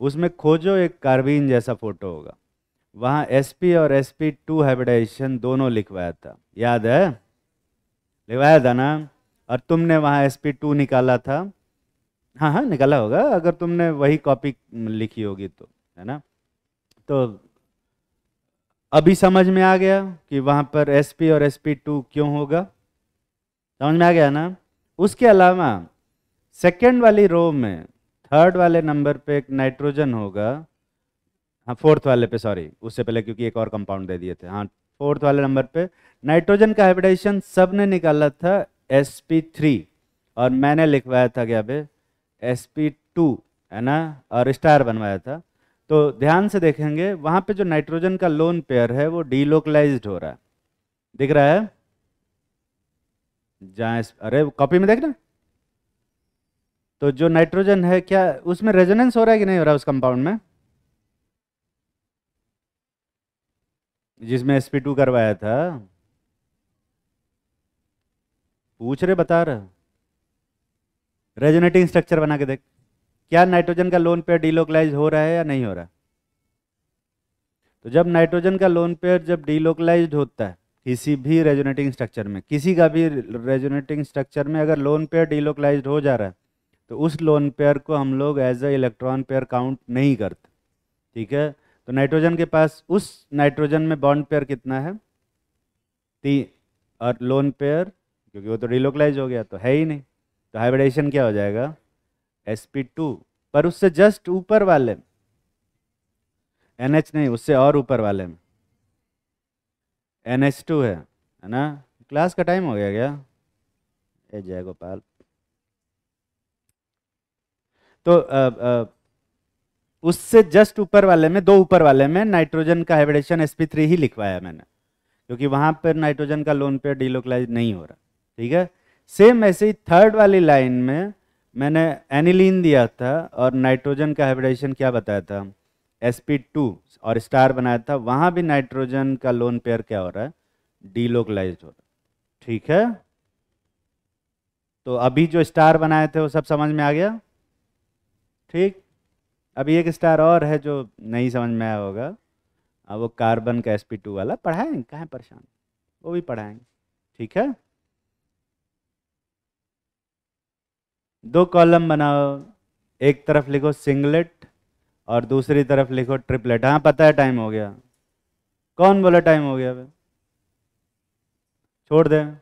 उसमें खोजो एक कार्बीन जैसा फोटो होगा, वहाँ sp और sp2 हाइब्रिडाइजेशन दोनों लिखवाया था, याद है? लिखवाया था ना? और तुमने वहाँ sp2 निकाला था। हाँ हाँ निकाला होगा, अगर तुमने वही कॉपी लिखी होगी तो, है ना? तो अभी समझ में आ गया कि वहाँ पर sp और sp2 क्यों होगा, समझ में आ गया ना? उसके अलावा सेकंड वाली रो में थर्ड वाले नंबर पे एक नाइट्रोजन होगा, हाँ फोर्थ वाले पे, सॉरी उससे पहले क्योंकि एक और कंपाउंड दे दिए थे। हाँ फोर्थ वाले नंबर पे नाइट्रोजन का हाइब्रिडाइजेशन सबने निकाला था sp3 और मैंने लिखवाया था क्या बे, sp2, है ना? और स्टार बनवाया था। तो ध्यान से देखेंगे वहाँ पे जो नाइट्रोजन का लोन पेयर है वो डीलोकलाइज्ड हो रहा है, दिख रहा है? जहाँ अरे कॉपी में देखना, तो जो नाइट्रोजन है क्या उसमें रेजोनेंस हो रहा है कि नहीं हो रहा है उस कंपाउंड में जिसमें sp2 करवाया था? पूछ रहे, बता रहे, रेजोनेटिंग स्ट्रक्चर बना के देख, क्या नाइट्रोजन का लोन पेयर डीलोकलाइज हो रहा है या नहीं हो रहा है? तो जब नाइट्रोजन का लोन पेयर जब डीलोकलाइज्ड होता है किसी भी रेजोनेटिंग स्ट्रक्चर में, किसी का भी रेजोनेटिंग स्ट्रक्चर में अगर लोन पेयर डीलोकलाइज्ड हो जा रहा है तो उस लोन पेयर को हम लोग as a electron pair count नहीं करते, ठीक है? तो नाइट्रोजन के पास उस नाइट्रोजन में बॉन्ड पेयर कितना है, 3, और लोन पेयर क्योंकि वो तो डीलोकलाइज हो गया तो है ही नहीं, तो हाइब्रिडाइजेशन क्या हो जाएगा, sp2, पर उससे जस्ट ऊपर वाले NH नहीं, उससे और ऊपर वाले में NH2 है ना? क्लास का टाइम हो गया क्या? ए जय गोपाल। तो उससे जस्ट ऊपर वाले में, दो ऊपर वाले में नाइट्रोजन का हाइब्रिडेशन sp3 ही लिखवाया मैंने, क्योंकि वहां पर नाइट्रोजन का लोन पेयर डीलोकलाइज नहीं हो रहा, ठीक है? सेम ऐसे ही थर्ड वाली लाइन में मैंने एनिलीन दिया था और नाइट्रोजन का हाइब्रिडेशन क्या बताया था, sp2 और स्टार बनाया था, वहां भी नाइट्रोजन का लोन पेयर क्या हो रहा है, डीलोकलाइज हो रहा है, ठीक है? तो अभी जो स्टार बनाए थे वो सब समझ में आ गया, ठीक? अभी एक स्टार और है जो नहीं समझ में आया होगा, अब वो कार्बन का sp2 वाला पढ़ाएंगे, कहाँ परेशान, वो भी पढ़ाएंगे, ठीक है? दो कॉलम बनाओ, एक तरफ लिखो सिंगलेट और दूसरी तरफ लिखो ट्रिपलेट। हाँ पता है टाइम हो गया, कौन बोला टाइम हो गया? छोड़ दें।